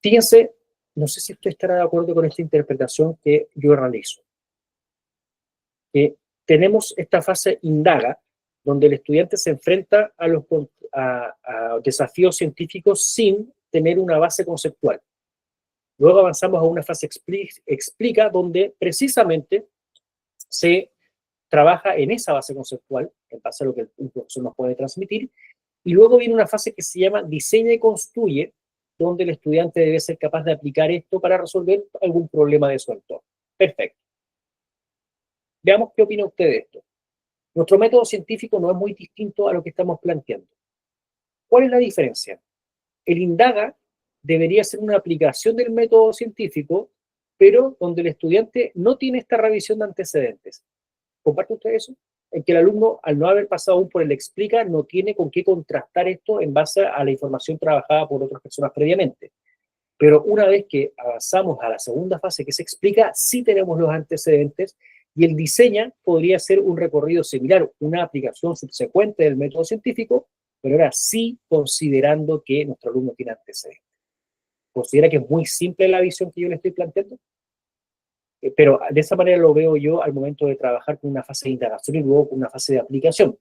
Speaker 1: Fíjense, no sé si usted estará de acuerdo con esta interpretación que yo realizo. Tenemos esta fase indaga, donde el estudiante se enfrenta a desafíos científicos sin tener una base conceptual. Luego avanzamos a una fase explica, donde precisamente se trabaja en esa base conceptual, en base a lo que el profesor nos puede transmitir, y luego viene una fase que se llama diseña y construye, donde el estudiante debe ser capaz de aplicar esto para resolver algún problema de su entorno. Perfecto. Veamos qué opina usted de esto. Nuestro método científico no es muy distinto a lo que estamos planteando. ¿Cuál es la diferencia? El indaga debería ser una aplicación del método científico, pero donde el estudiante no tiene esta revisión de antecedentes. ¿Comparte usted eso? En que el alumno, al no haber pasado aún por el explica, no tiene con qué contrastar esto en base a la información trabajada por otras personas previamente. Pero una vez que avanzamos a la segunda fase que se explica, sí tenemos los antecedentes y el diseña podría ser un recorrido similar, una aplicación subsecuente del método científico, pero ahora sí considerando que nuestro alumno tiene antecedentes. ¿Considera que es muy simple la visión que yo le estoy planteando? Pero de esa manera lo veo yo al momento de trabajar con una fase de indagación y luego con una fase de aplicación.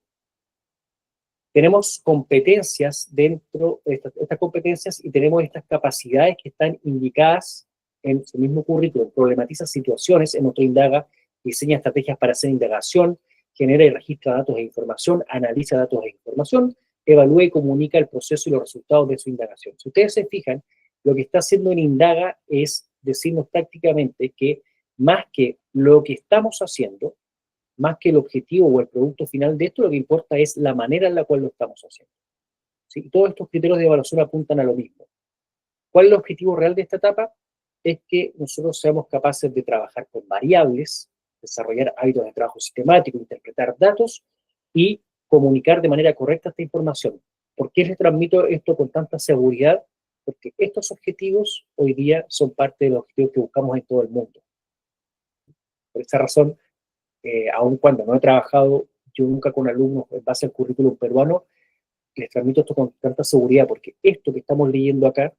Speaker 1: Tenemos competencias dentro de estas competencias y tenemos estas capacidades que están indicadas en su mismo currículum. Problematiza situaciones en nuestro indaga, diseña estrategias para hacer indagación, genera y registra datos e información, analiza datos e información, evalúa y comunica el proceso y los resultados de su indagación. Si ustedes se fijan, lo que está haciendo en indaga es decirnos prácticamente que más que lo que estamos haciendo, más que el objetivo o el producto final de esto, lo que importa es la manera en la cual lo estamos haciendo. ¿Sí? Todos estos criterios de evaluación apuntan a lo mismo. ¿Cuál es el objetivo real de esta etapa? Es que nosotros seamos capaces de trabajar con variables, desarrollar hábitos de trabajo sistemático, interpretar datos y comunicar de manera correcta esta información. ¿Por qué les transmito esto con tanta seguridad? Porque estos objetivos hoy día son parte de los objetivos que buscamos en todo el mundo. Por esa razón, aun cuando no he trabajado yo nunca con alumnos en base al currículum peruano, les transmito esto con tanta seguridad, porque esto que estamos leyendo acá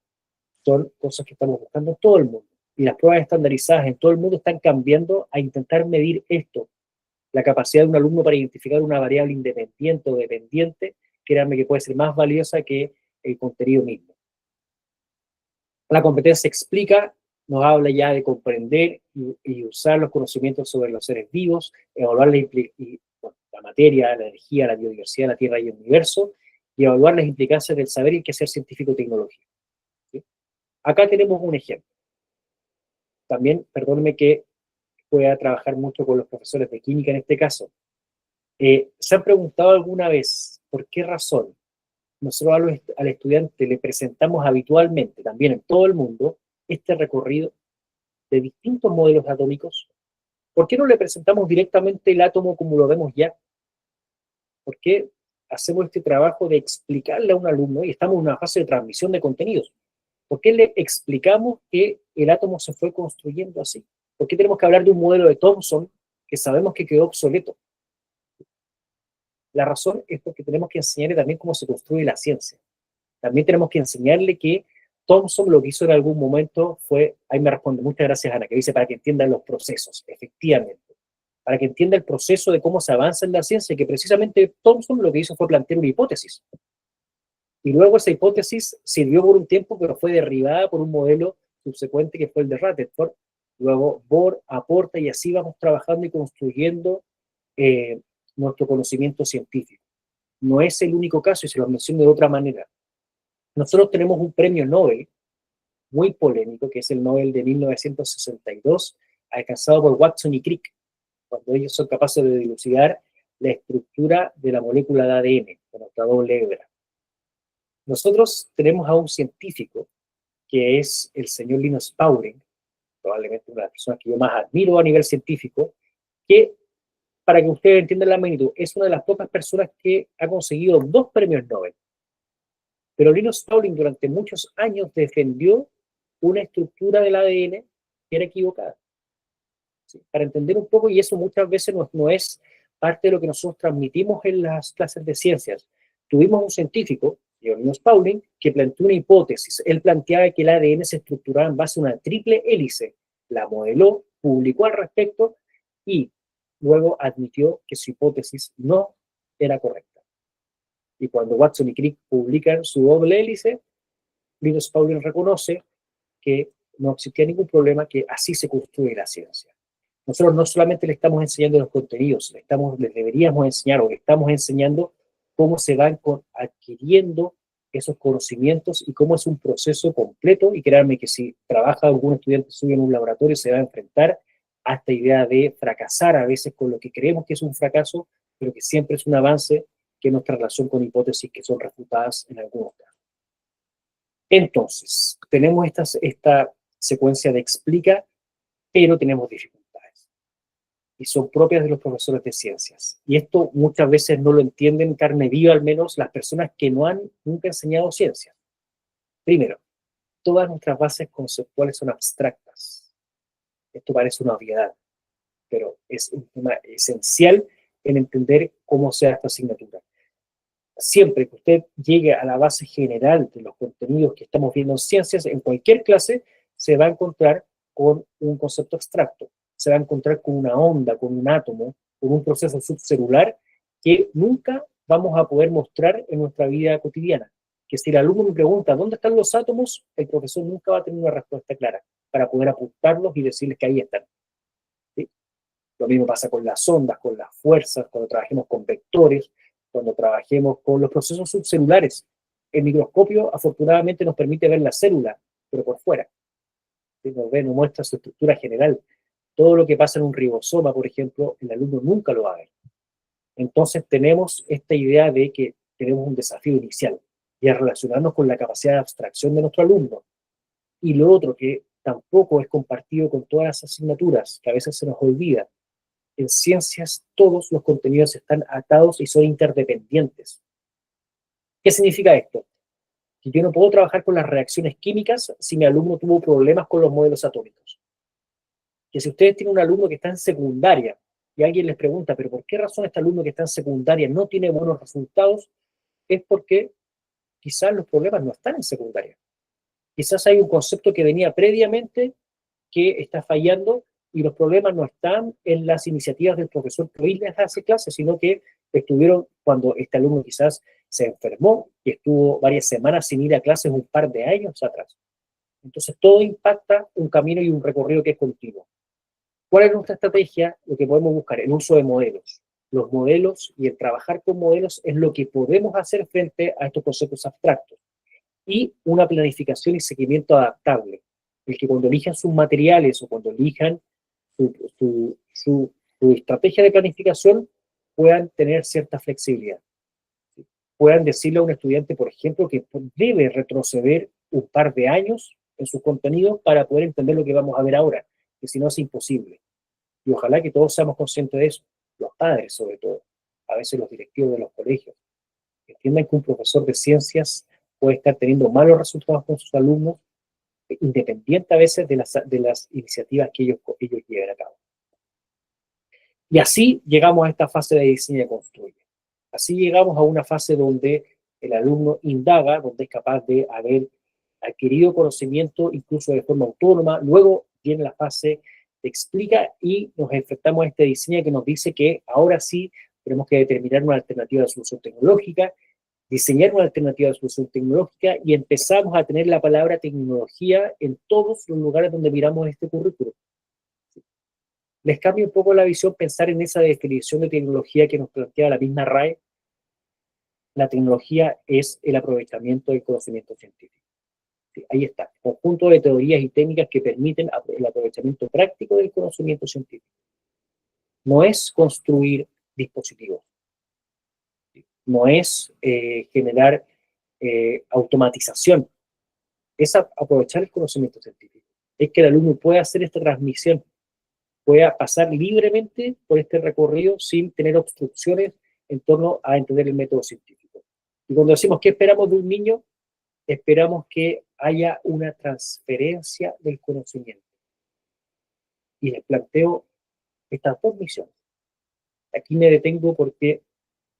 Speaker 1: son cosas que estamos buscando en todo el mundo. Y las pruebas estandarizadas en todo el mundo están cambiando a intentar medir esto, la capacidad de un alumno para identificar una variable independiente o dependiente, créanme que puede ser más valiosa que el contenido mismo. La competencia explica, nos habla ya de comprender y usar los conocimientos sobre los seres vivos, evaluar la materia, la energía, la biodiversidad, la Tierra y el universo, y evaluar las implicancias del saber y el quehacer científico-tecnológico. ¿Sí? Acá tenemos un ejemplo. También, perdónenme que pueda trabajar mucho con los profesores de química en este caso. ¿Se han preguntado alguna vez por qué razón nosotros al estudiante le presentamos habitualmente, también en todo el mundo, este recorrido de distintos modelos atómicos? ¿Por qué no le presentamos directamente el átomo como lo vemos ya? ¿Por qué hacemos este trabajo de explicarle a un alumno, y estamos en una fase de transmisión de contenidos? ¿Por qué le explicamos que el átomo se fue construyendo así? ¿Por qué tenemos que hablar de un modelo de Thomson que sabemos que quedó obsoleto? La razón es porque tenemos que enseñarle también cómo se construye la ciencia. También tenemos que enseñarle que Thomson lo que hizo en algún momento fue, ahí me responde, muchas gracias Ana, que dice para que entiendan los procesos, efectivamente, para que entienda el proceso de cómo se avanza en la ciencia, que precisamente Thomson lo que hizo fue plantear una hipótesis. Y luego esa hipótesis sirvió por un tiempo, pero fue derribada por un modelo subsecuente que fue el de Rutherford. Luego Bohr aporta y así vamos trabajando y construyendo nuestro conocimiento científico. No es el único caso, y se lo menciono de otra manera. Nosotros tenemos un premio Nobel muy polémico, que es el Nobel de 1962, alcanzado por Watson y Crick, cuando ellos son capaces de dilucidar la estructura de la molécula de ADN, de nuestra doble hebra. Nosotros tenemos a un científico, que es el señor Linus Pauling, probablemente una de las personas que yo más admiro a nivel científico, que, para que ustedes entiendan la magnitud, es una de las pocas personas que ha conseguido 2 premios Nobel. Pero Linus Pauling durante muchos años defendió una estructura del ADN que era equivocada. ¿Sí? Para entender un poco, y eso muchas veces no es parte de lo que nosotros transmitimos en las clases de ciencias. Tuvimos un científico, Linus Pauling, que planteó una hipótesis. Él planteaba que el ADN se estructuraba en base a una triple hélice. La modeló, publicó al respecto y luego admitió que su hipótesis no era correcta. Y cuando Watson y Crick publican su doble hélice, Linus Pauling reconoce que no existía ningún problema, que así se construye la ciencia. Nosotros no solamente le estamos enseñando los contenidos, les deberíamos enseñar o le estamos enseñando cómo se van adquiriendo esos conocimientos y cómo es un proceso completo, y créanme que si trabaja algún estudiante suyo en un laboratorio se va a enfrentar a esta idea de fracasar a veces con lo que creemos que es un fracaso, pero que siempre es un avance, que es nuestra relación con hipótesis que son refutadas en algunos casos. Entonces, tenemos esta secuencia de explica, pero tenemos dificultades. Y son propias de los profesores de ciencias. Y esto muchas veces no lo entienden en carne viva, al menos las personas que no han nunca enseñado ciencia. Primero, todas nuestras bases conceptuales son abstractas. Esto parece una obviedad, pero es un tema esencial en entender cómo sea esta asignatura. Siempre que usted llegue a la base general de los contenidos que estamos viendo en ciencias, en cualquier clase se va a encontrar con un concepto abstracto, se va a encontrar con una onda, con un átomo, con un proceso subcelular que nunca vamos a poder mostrar en nuestra vida cotidiana. Que si el alumno me pregunta ¿dónde están los átomos?, el profesor nunca va a tener una respuesta clara para poder apuntarlos y decirles que ahí están. ¿Sí? Lo mismo pasa con las ondas, con las fuerzas, cuando trabajemos con vectores, cuando trabajemos con los procesos subcelulares. El microscopio afortunadamente nos permite ver la célula, pero por fuera. Nos muestra su estructura general. Todo lo que pasa en un ribosoma, por ejemplo, el alumno nunca lo va a ver. Entonces tenemos esta idea de que tenemos un desafío inicial, y es relacionarnos con la capacidad de abstracción de nuestro alumno. Y lo otro que tampoco es compartido con todas las asignaturas, que a veces se nos olvida, en ciencias todos los contenidos están atados y son interdependientes. ¿Qué significa esto? Que yo no puedo trabajar con las reacciones químicas si mi alumno tuvo problemas con los modelos atómicos. Que si ustedes tienen un alumno que está en secundaria y alguien les pregunta, pero ¿por qué razón este alumno que está en secundaria no tiene buenos resultados? Es porque quizás los problemas no están en secundaria. Quizás hay un concepto que venía previamente que está fallando y los problemas no están en las iniciativas del profesor que hoy les hace clases, sino que estuvieron cuando este alumno quizás se enfermó y estuvo varias semanas sin ir a clases un par de años atrás. Entonces todo impacta un camino y un recorrido que es continuo. ¿Cuál es nuestra estrategia? Lo que podemos buscar, el uso de modelos. Los modelos y el trabajar con modelos es lo que podemos hacer frente a estos conceptos abstractos. Y una planificación y seguimiento adaptable. El que cuando elijan sus materiales o cuando elijan su estrategia de planificación puedan tener cierta flexibilidad. Puedan decirle a un estudiante, por ejemplo, que debe retroceder un par de años en sus contenidos para poder entender lo que vamos a ver ahora, que si no es imposible. Y ojalá que todos seamos conscientes de eso, los padres sobre todo, a veces los directivos de los colegios, que entiendan que un profesor de ciencias puede estar teniendo malos resultados con sus alumnos, independiente a veces de las iniciativas que ellos lleven a cabo. Y así llegamos a esta fase de diseño y construye. Así llegamos a una fase donde el alumno indaga, donde es capaz de haber adquirido conocimiento incluso de forma autónoma. Luego viene la fase de explica y nos enfrentamos a este diseño que nos dice que ahora sí tenemos que determinar una alternativa de solución tecnológica, diseñar una alternativa de solución tecnológica y empezamos a tener la palabra tecnología en todos los lugares donde miramos este currículo. Les cambia un poco la visión pensar en esa definición de tecnología que nos plantea la misma RAE. La tecnología es el aprovechamiento del conocimiento científico. Sí, ahí está, conjunto de teorías y técnicas que permiten el aprovechamiento práctico del conocimiento científico. No es construir dispositivos, no es generar automatización, es aprovechar el conocimiento científico. Es que el alumno pueda hacer esta transmisión, pueda pasar libremente por este recorrido sin tener obstrucciones en torno a entender el método científico. Y cuando decimos qué esperamos de un niño, esperamos que haya una transferencia del conocimiento. Y les planteo estas dos misiones. Aquí me detengo porque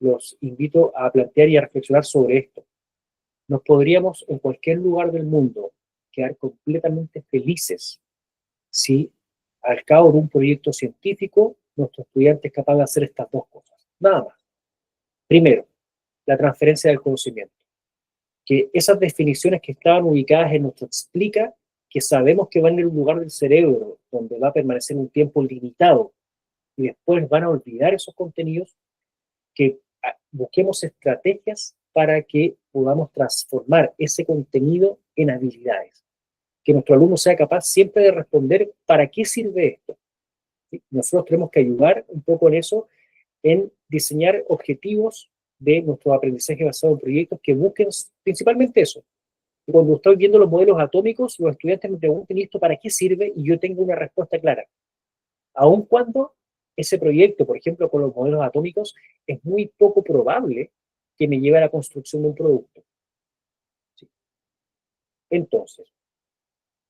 Speaker 1: los invito a plantear y a reflexionar sobre esto. Nos podríamos en cualquier lugar del mundo quedar completamente felices si al cabo de un proyecto científico nuestro estudiante es capaz de hacer estas dos cosas. Nada más. Primero, la transferencia del conocimiento. Que esas definiciones que estaban ubicadas en nuestro explica, que sabemos que van en un lugar del cerebro donde va a permanecer un tiempo limitado y después van a olvidar esos contenidos, que busquemos estrategias para que podamos transformar ese contenido en habilidades. Que nuestro alumno sea capaz siempre de responder ¿para qué sirve esto? ¿Sí? Nosotros tenemos que ayudar un poco en eso, en diseñar objetivos de nuestro aprendizaje basado en proyectos que busquen principalmente eso. Cuando estoy viendo los modelos atómicos, los estudiantes me preguntan, ¿y esto para qué sirve? Y yo tengo una respuesta clara. Aun cuando ese proyecto, por ejemplo, con los modelos atómicos, es muy poco probable que me lleve a la construcción de un producto. ¿Sí? Entonces,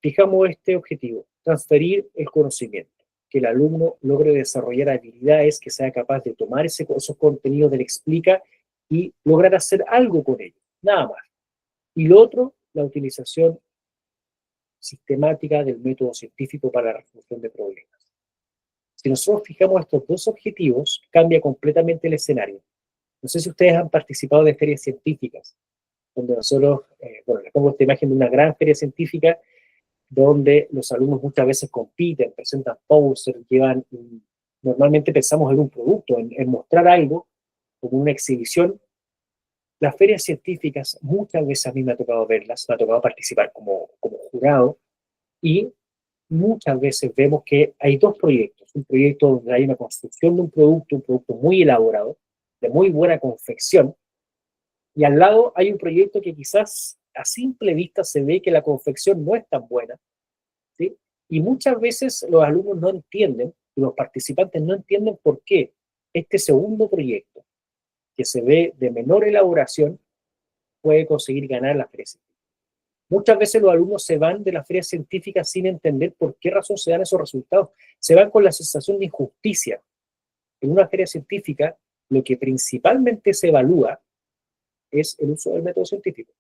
Speaker 1: fijamos este objetivo, transferir el conocimiento, que el alumno logre desarrollar habilidades, que sea capaz de tomar esos contenidos del explica y lograr hacer algo con ellos, nada más. Y lo otro, la utilización sistemática del método científico para la resolución de problemas. Si nosotros fijamos estos dos objetivos, cambia completamente el escenario. No sé si ustedes han participado de ferias científicas, donde nosotros, bueno, les pongo esta imagen de una gran feria científica, donde los alumnos muchas veces compiten, presentan posters, normalmente pensamos en un producto, en mostrar algo, como una exhibición. Las ferias científicas, muchas veces a mí me ha tocado verlas, me ha tocado participar como jurado, y muchas veces vemos que hay dos proyectos. Un proyecto donde hay una construcción de un producto muy elaborado, de muy buena confección, y al lado hay un proyecto que quizás a simple vista se ve que la confección no es tan buena, ¿sí? Y muchas veces los alumnos no entienden, y los participantes no entienden por qué este segundo proyecto, que se ve de menor elaboración, puede conseguir ganar la feria científica. Muchas veces los alumnos se van de la feria científica sin entender por qué razón se dan esos resultados. Se van con la sensación de injusticia. En una feria científica, lo que principalmente se evalúa es el uso del método científico.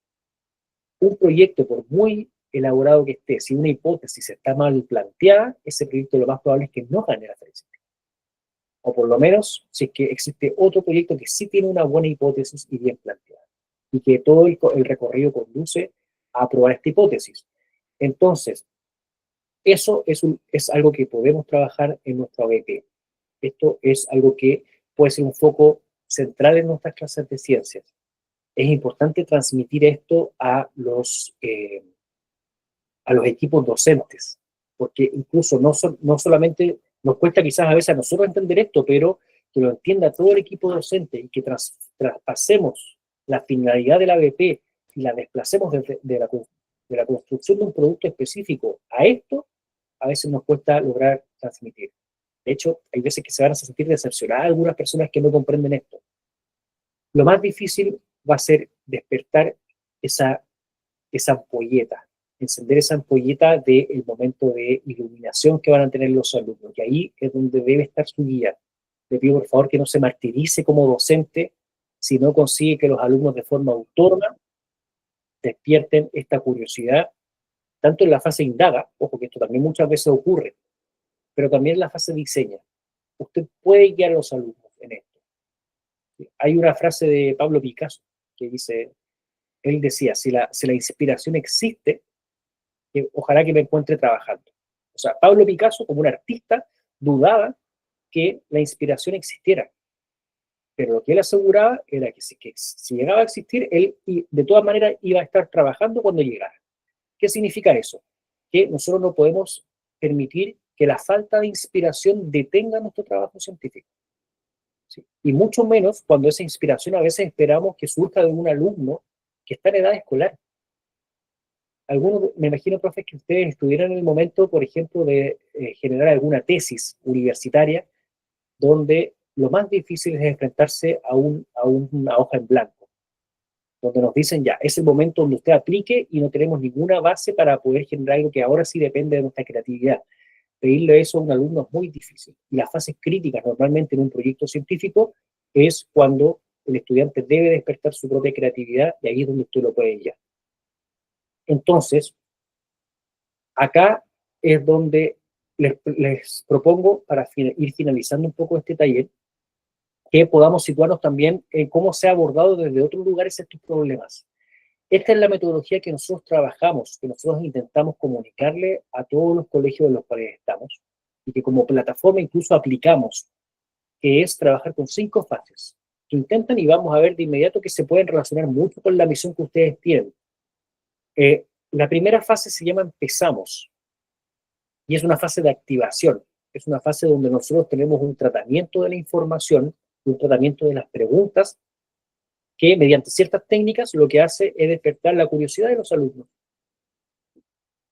Speaker 1: Un proyecto, por muy elaborado que esté, si una hipótesis está mal planteada, ese proyecto lo más probable es que no gane la feria científica. O por lo menos, si es que existe otro proyecto que sí tiene una buena hipótesis y bien planteada, y que todo el recorrido conduce a aprobar esta hipótesis. Entonces, eso es algo que podemos trabajar en nuestra OBP. Esto es algo que puede ser un foco central en nuestras clases de ciencias. Es importante transmitir esto a los equipos docentes, porque incluso no solamente nos cuesta quizás a veces a nosotros entender esto, pero que lo entienda todo el equipo docente y que traspasemos la finalidad de la ABP y la desplacemos de la construcción de un producto específico a esto, a veces nos cuesta lograr transmitir. De hecho, hay veces que se van a sentir decepcionadas algunas personas que no comprenden esto. Lo más difícil va a ser despertar esa ampolleta, encender esa ampolleta del momento de iluminación que van a tener los alumnos. Y ahí es donde debe estar su guía. Le pido por favor que no se martirice como docente si no consigue que los alumnos de forma autónoma despierten esta curiosidad, tanto en la fase indaga, ojo que esto también muchas veces ocurre, pero también en la fase diseña. Usted puede guiar a los alumnos en esto. Hay una frase de Pablo Picasso que dice, él decía, si la inspiración existe, ojalá que me encuentre trabajando. O sea, Pablo Picasso, como un artista, dudaba que la inspiración existiera. Pero lo que él aseguraba era que si llegaba a existir, él de todas maneras iba a estar trabajando cuando llegara. ¿Qué significa eso? Que nosotros no podemos permitir que la falta de inspiración detenga nuestro trabajo científico. ¿Sí? Y mucho menos cuando esa inspiración a veces esperamos que surja de un alumno que está en edad escolar. Algunos, me imagino, profes, que ustedes estuvieran en el momento, por ejemplo, de generar alguna tesis universitaria donde lo más difícil es enfrentarse a una hoja en blanco, donde nos dicen ya, es el momento donde usted aplique y no tenemos ninguna base para poder generar algo que ahora sí depende de nuestra creatividad. Pedirle eso a un alumno es muy difícil. Y las fases críticas normalmente en un proyecto científico es cuando el estudiante debe despertar su propia creatividad y ahí es donde usted lo puede guiar. Entonces, acá es donde les propongo, para ir finalizando un poco este taller, que podamos situarnos también en cómo se ha abordado desde otros lugares estos problemas. Esta es la metodología que nosotros trabajamos, que nosotros intentamos comunicarle a todos los colegios en los cuales estamos, y que como plataforma incluso aplicamos, que es trabajar con 5 fases, que intentan, y vamos a ver de inmediato, que se pueden relacionar mucho con la misión que ustedes tienen. La primera fase se llama Empezamos, y es una fase de activación. Es una fase donde nosotros tenemos un tratamiento de la información, un tratamiento de las preguntas, que mediante ciertas técnicas lo que hace es despertar la curiosidad de los alumnos.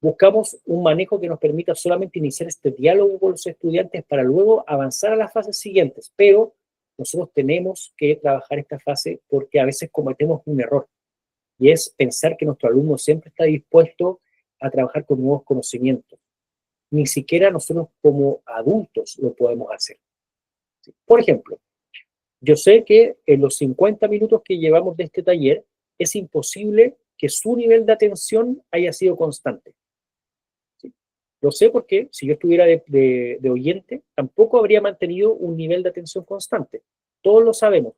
Speaker 1: Buscamos un manejo que nos permita solamente iniciar este diálogo con los estudiantes para luego avanzar a las fases siguientes, pero nosotros tenemos que trabajar esta fase porque a veces cometemos un error, y es pensar que nuestro alumno siempre está dispuesto a trabajar con nuevos conocimientos. Ni siquiera nosotros como adultos lo podemos hacer. Por ejemplo, yo sé que en los 50 minutos que llevamos de este taller es imposible que su nivel de atención haya sido constante. ¿Sí? Lo sé porque si yo estuviera de oyente, tampoco habría mantenido un nivel de atención constante. Todos lo sabemos.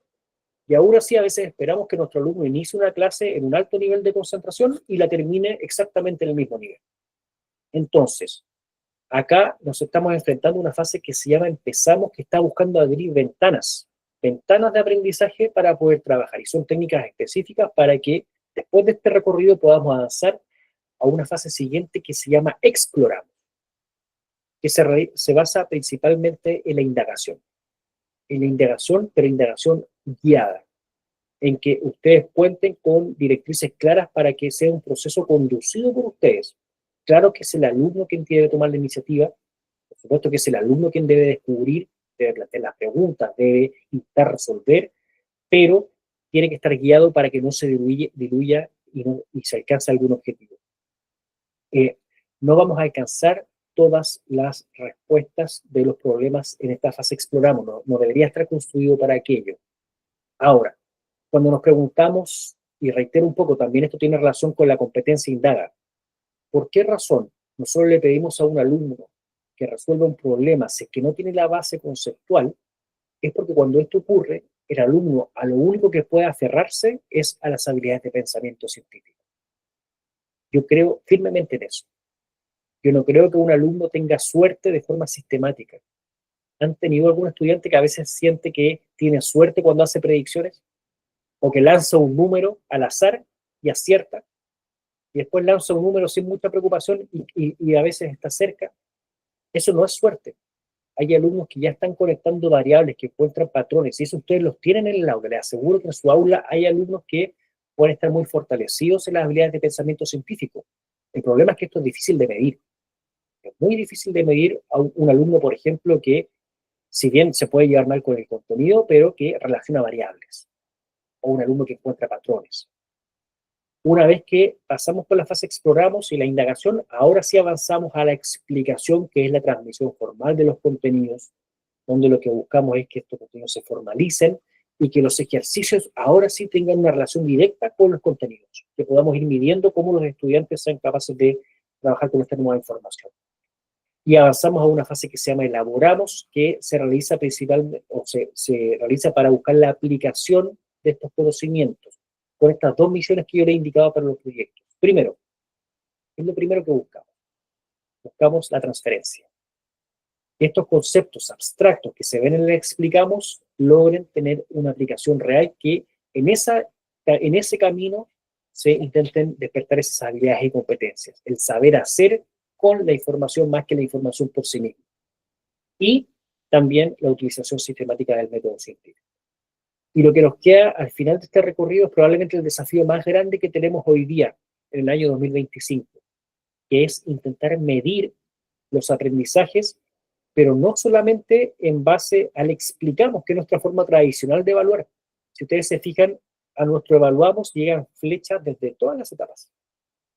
Speaker 1: Y aún así a veces esperamos que nuestro alumno inicie una clase en un alto nivel de concentración y la termine exactamente en el mismo nivel. Entonces, acá nos estamos enfrentando a una fase que se llama Empezamos, que está buscando abrir ventanas de aprendizaje para poder trabajar. Y son técnicas específicas para que después de este recorrido podamos avanzar a una fase siguiente que se llama Exploramos, que se basa principalmente en la indagación. En la indagación, pero indagación guiada, en que ustedes cuenten con directrices claras para que sea un proceso conducido por ustedes. Claro que es el alumno quien tiene que tomar la iniciativa, supuesto que es el alumno quien debe descubrir, debe plantear las preguntas, debe intentar resolver, pero tiene que estar guiado para que no se diluya y se alcance algún objetivo. No vamos a alcanzar todas las respuestas de los problemas en esta fase exploramos, no debería estar construido para aquello. Ahora, cuando nos preguntamos, y reitero un poco, también esto tiene relación con la competencia indaga, ¿por qué razón nosotros le pedimos a un alumno que resuelva un problema si es que no tiene la base conceptual? Es porque cuando esto ocurre, el alumno a lo único que puede aferrarse es a las habilidades de pensamiento científico. Yo creo firmemente en eso. Yo no creo que un alumno tenga suerte de forma sistemática. ¿Han tenido algún estudiante que a veces siente que tiene suerte cuando hace predicciones? ¿O que lanza un número al azar y acierta? Y después lanza un número sin mucha preocupación y a veces está cerca. Eso no es suerte. Hay alumnos que ya están conectando variables, que encuentran patrones, y eso ustedes los tienen en el aula. Les aseguro que en su aula hay alumnos que pueden estar muy fortalecidos en las habilidades de pensamiento científico. El problema es que esto es difícil de medir. Es muy difícil de medir a un alumno, por ejemplo, que si bien se puede llevar mal con el contenido, pero que relaciona variables. O un alumno que encuentra patrones. Una vez que pasamos por la fase exploramos y la indagación, ahora sí avanzamos a la explicación, que es la transmisión formal de los contenidos, donde lo que buscamos es que estos contenidos se formalicen y que los ejercicios ahora sí tengan una relación directa con los contenidos, que podamos ir midiendo cómo los estudiantes sean capaces de trabajar con esta nueva información. Y avanzamos a una fase que se llama elaboramos, que se realiza principalmente, o se realiza para buscar la aplicación de estos conocimientos, con estas dos misiones que yo le he indicado para los proyectos. Primero, es lo primero que buscamos. Buscamos la transferencia. Estos conceptos abstractos que se ven en el explicamos logren tener una aplicación real que en ese camino se intenten despertar esas habilidades y competencias. El saber hacer con la información más que la información por sí misma. Y también la utilización sistemática del método científico. Y lo que nos queda al final de este recorrido es probablemente el desafío más grande que tenemos hoy día, en el año 2025, que es intentar medir los aprendizajes, pero no solamente en base al explicamos, que es nuestra forma tradicional de evaluar. Si ustedes se fijan, a nuestro evaluamos llegan flechas desde todas las etapas.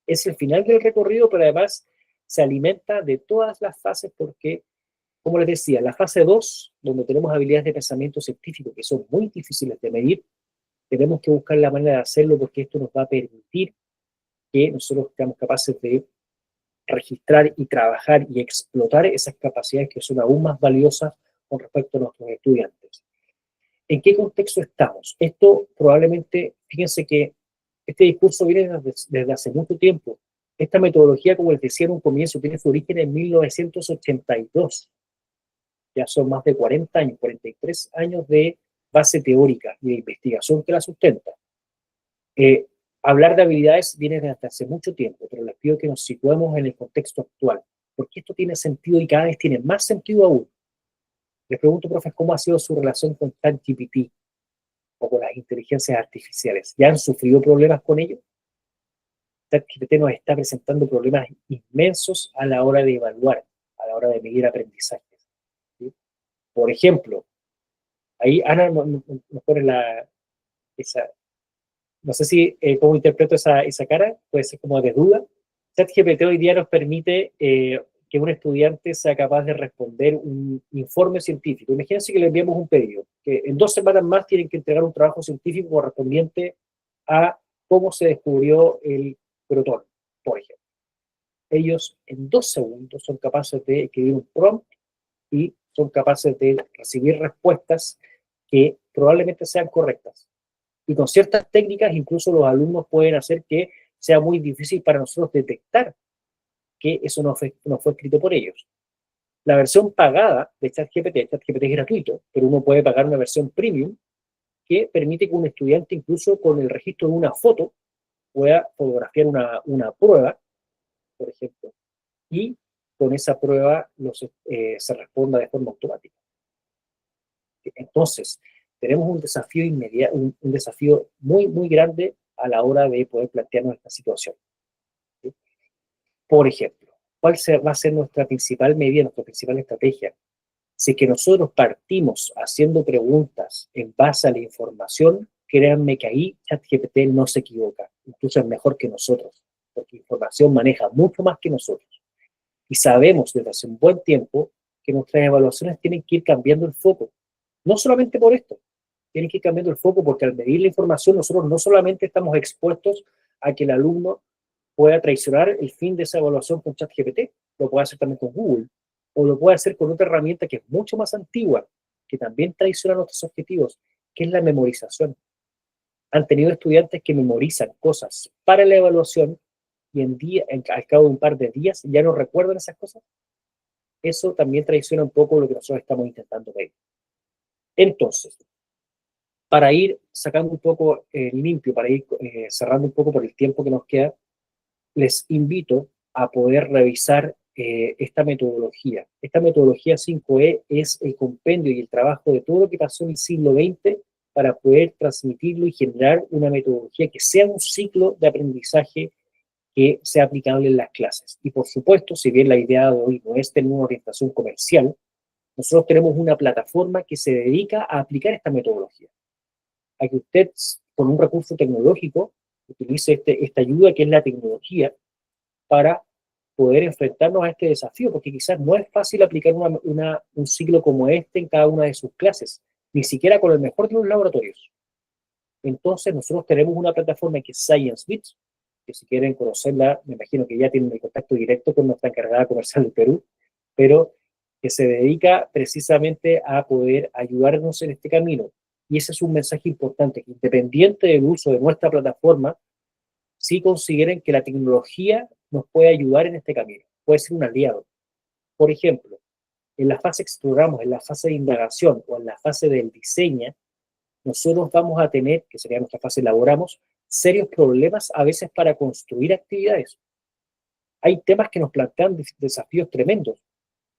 Speaker 1: Es el final del recorrido, pero además se alimenta de todas las fases porque, como les decía, la fase 2, donde tenemos habilidades de pensamiento científico que son muy difíciles de medir, tenemos que buscar la manera de hacerlo porque esto nos va a permitir que nosotros seamos capaces de registrar y trabajar y explotar esas capacidades que son aún más valiosas con respecto a nuestros estudiantes. ¿En qué contexto estamos? Esto probablemente, fíjense que este discurso viene desde hace mucho tiempo. Esta metodología, como les decía en un comienzo, tiene su origen en 1982. Ya son más de 40 años, 43 años de base teórica y de investigación que la sustenta. Hablar de habilidades viene desde hace mucho tiempo, pero les pido que nos situemos en el contexto actual, porque esto tiene sentido y cada vez tiene más sentido aún. Les pregunto, profes, ¿cómo ha sido su relación con ChatGPT o con las inteligencias artificiales? ¿Ya han sufrido problemas con ello? ChatGPT nos está presentando problemas inmensos a la hora de evaluar, a la hora de medir aprendizajes. ¿Sí? Por ejemplo, ahí Ana nos pone esa, no sé si cómo interpreto esa cara, puede ser como de duda. ChatGPT hoy día nos permite que un estudiante sea capaz de responder un informe científico. Imagínense que le enviamos un pedido, que en 2 semanas más tienen que entregar un trabajo científico correspondiente a cómo se descubrió el protón, por ejemplo. Ellos en 2 segundos son capaces de escribir un prompt y son capaces de recibir respuestas que probablemente sean correctas. Y con ciertas técnicas, incluso los alumnos pueden hacer que sea muy difícil para nosotros detectar que eso no fue escrito por ellos. La versión pagada de ChatGPT es gratuito, pero uno puede pagar una versión premium que permite que un estudiante, incluso con el registro de una foto, pueda fotografiar una prueba, por ejemplo, y con esa prueba se responda de forma automática. Entonces, tenemos un desafío inmediato, un desafío muy, muy grande a la hora de poder plantearnos esta situación. ¿Sí? Por ejemplo, va a ser nuestra principal medida, nuestra principal estrategia? Si es que nosotros partimos haciendo preguntas en base a la información, créanme que ahí ChatGPT no se equivoca, incluso es mejor que nosotros, porque información maneja mucho más que nosotros. Y sabemos desde hace un buen tiempo que nuestras evaluaciones tienen que ir cambiando el foco. No solamente por esto, tienen que ir cambiando el foco porque al medir la información nosotros no solamente estamos expuestos a que el alumno pueda traicionar el fin de esa evaluación con ChatGPT, lo puede hacer también con Google, o lo puede hacer con otra herramienta que es mucho más antigua, que también traiciona nuestros objetivos, que es la memorización. Han tenido estudiantes que memorizan cosas para la evaluación y al cabo de un par de días ya no recuerdan esas cosas. Eso también traiciona un poco lo que nosotros estamos intentando ver. Entonces, para ir sacando un poco limpio, para ir cerrando un poco por el tiempo que nos queda, les invito a poder revisar esta metodología. Esta metodología 5E es el compendio y el trabajo de todo lo que pasó en el siglo XX para poder transmitirlo y generar una metodología que sea un ciclo de aprendizaje que sea aplicable en las clases. Y por supuesto, si bien la idea de hoy no es tener una orientación comercial, nosotros tenemos una plataforma que se dedica a aplicar esta metodología. A que usted, con un recurso tecnológico, utilice esta ayuda que es la tecnología para poder enfrentarnos a este desafío, porque quizás no es fácil aplicar un ciclo como este en cada una de sus clases, ni siquiera con el mejor de los laboratorios. Entonces, nosotros tenemos una plataforma que es ScienceBits, que si quieren conocerla, me imagino que ya tienen el contacto directo con nuestra encargada comercial del Perú, pero que se dedica precisamente a poder ayudarnos en este camino. Y ese es un mensaje importante, que independiente del uso de nuestra plataforma, sí consideren que la tecnología nos puede ayudar en este camino, puede ser un aliado. Por ejemplo, en la fase que exploramos, en la fase de indagación o en la fase del diseño, nosotros vamos a tener, que sería nuestra fase elaboramos, serios problemas a veces para construir actividades. Hay temas que nos plantean desafíos tremendos.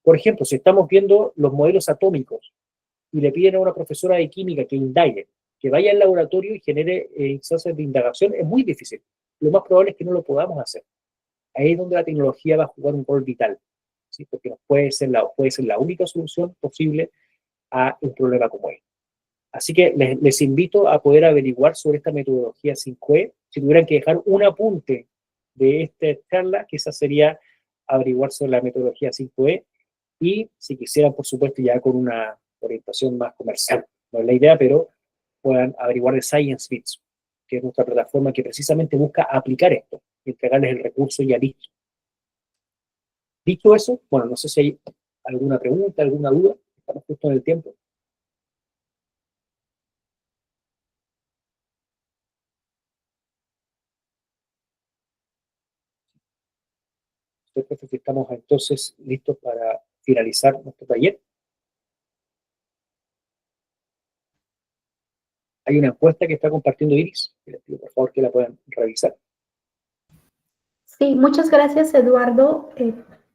Speaker 1: Por ejemplo, si estamos viendo los modelos atómicos y le piden a una profesora de química que indague, que vaya al laboratorio y genere instancias de indagación, es muy difícil. Lo más probable es que no lo podamos hacer. Ahí es donde la tecnología va a jugar un rol vital, ¿sí? Porque puede ser la única solución posible a un problema como este. Así que les invito a poder averiguar sobre esta metodología 5E. Si tuvieran que dejar un apunte de esta charla, quizás sería averiguar sobre la metodología 5E y si quisieran, por supuesto, ya con una orientación más comercial, no es la idea, pero puedan averiguar de ScienceBits, que es nuestra plataforma que precisamente busca aplicar esto y entregarles el recurso ya listo. Dicho eso, bueno, no sé si hay alguna pregunta, alguna duda, estamos justo en el tiempo. Entonces, estamos entonces listos para finalizar nuestro taller. Hay una encuesta que está compartiendo Iris, que les pido por favor que la puedan revisar.
Speaker 2: Sí, muchas gracias, Eduardo.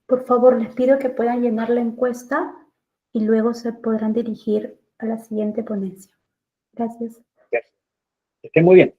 Speaker 2: Por favor, les pido que puedan llenar la encuesta y luego se podrán dirigir a la siguiente ponencia. Gracias.
Speaker 1: Gracias. Que estén muy bien.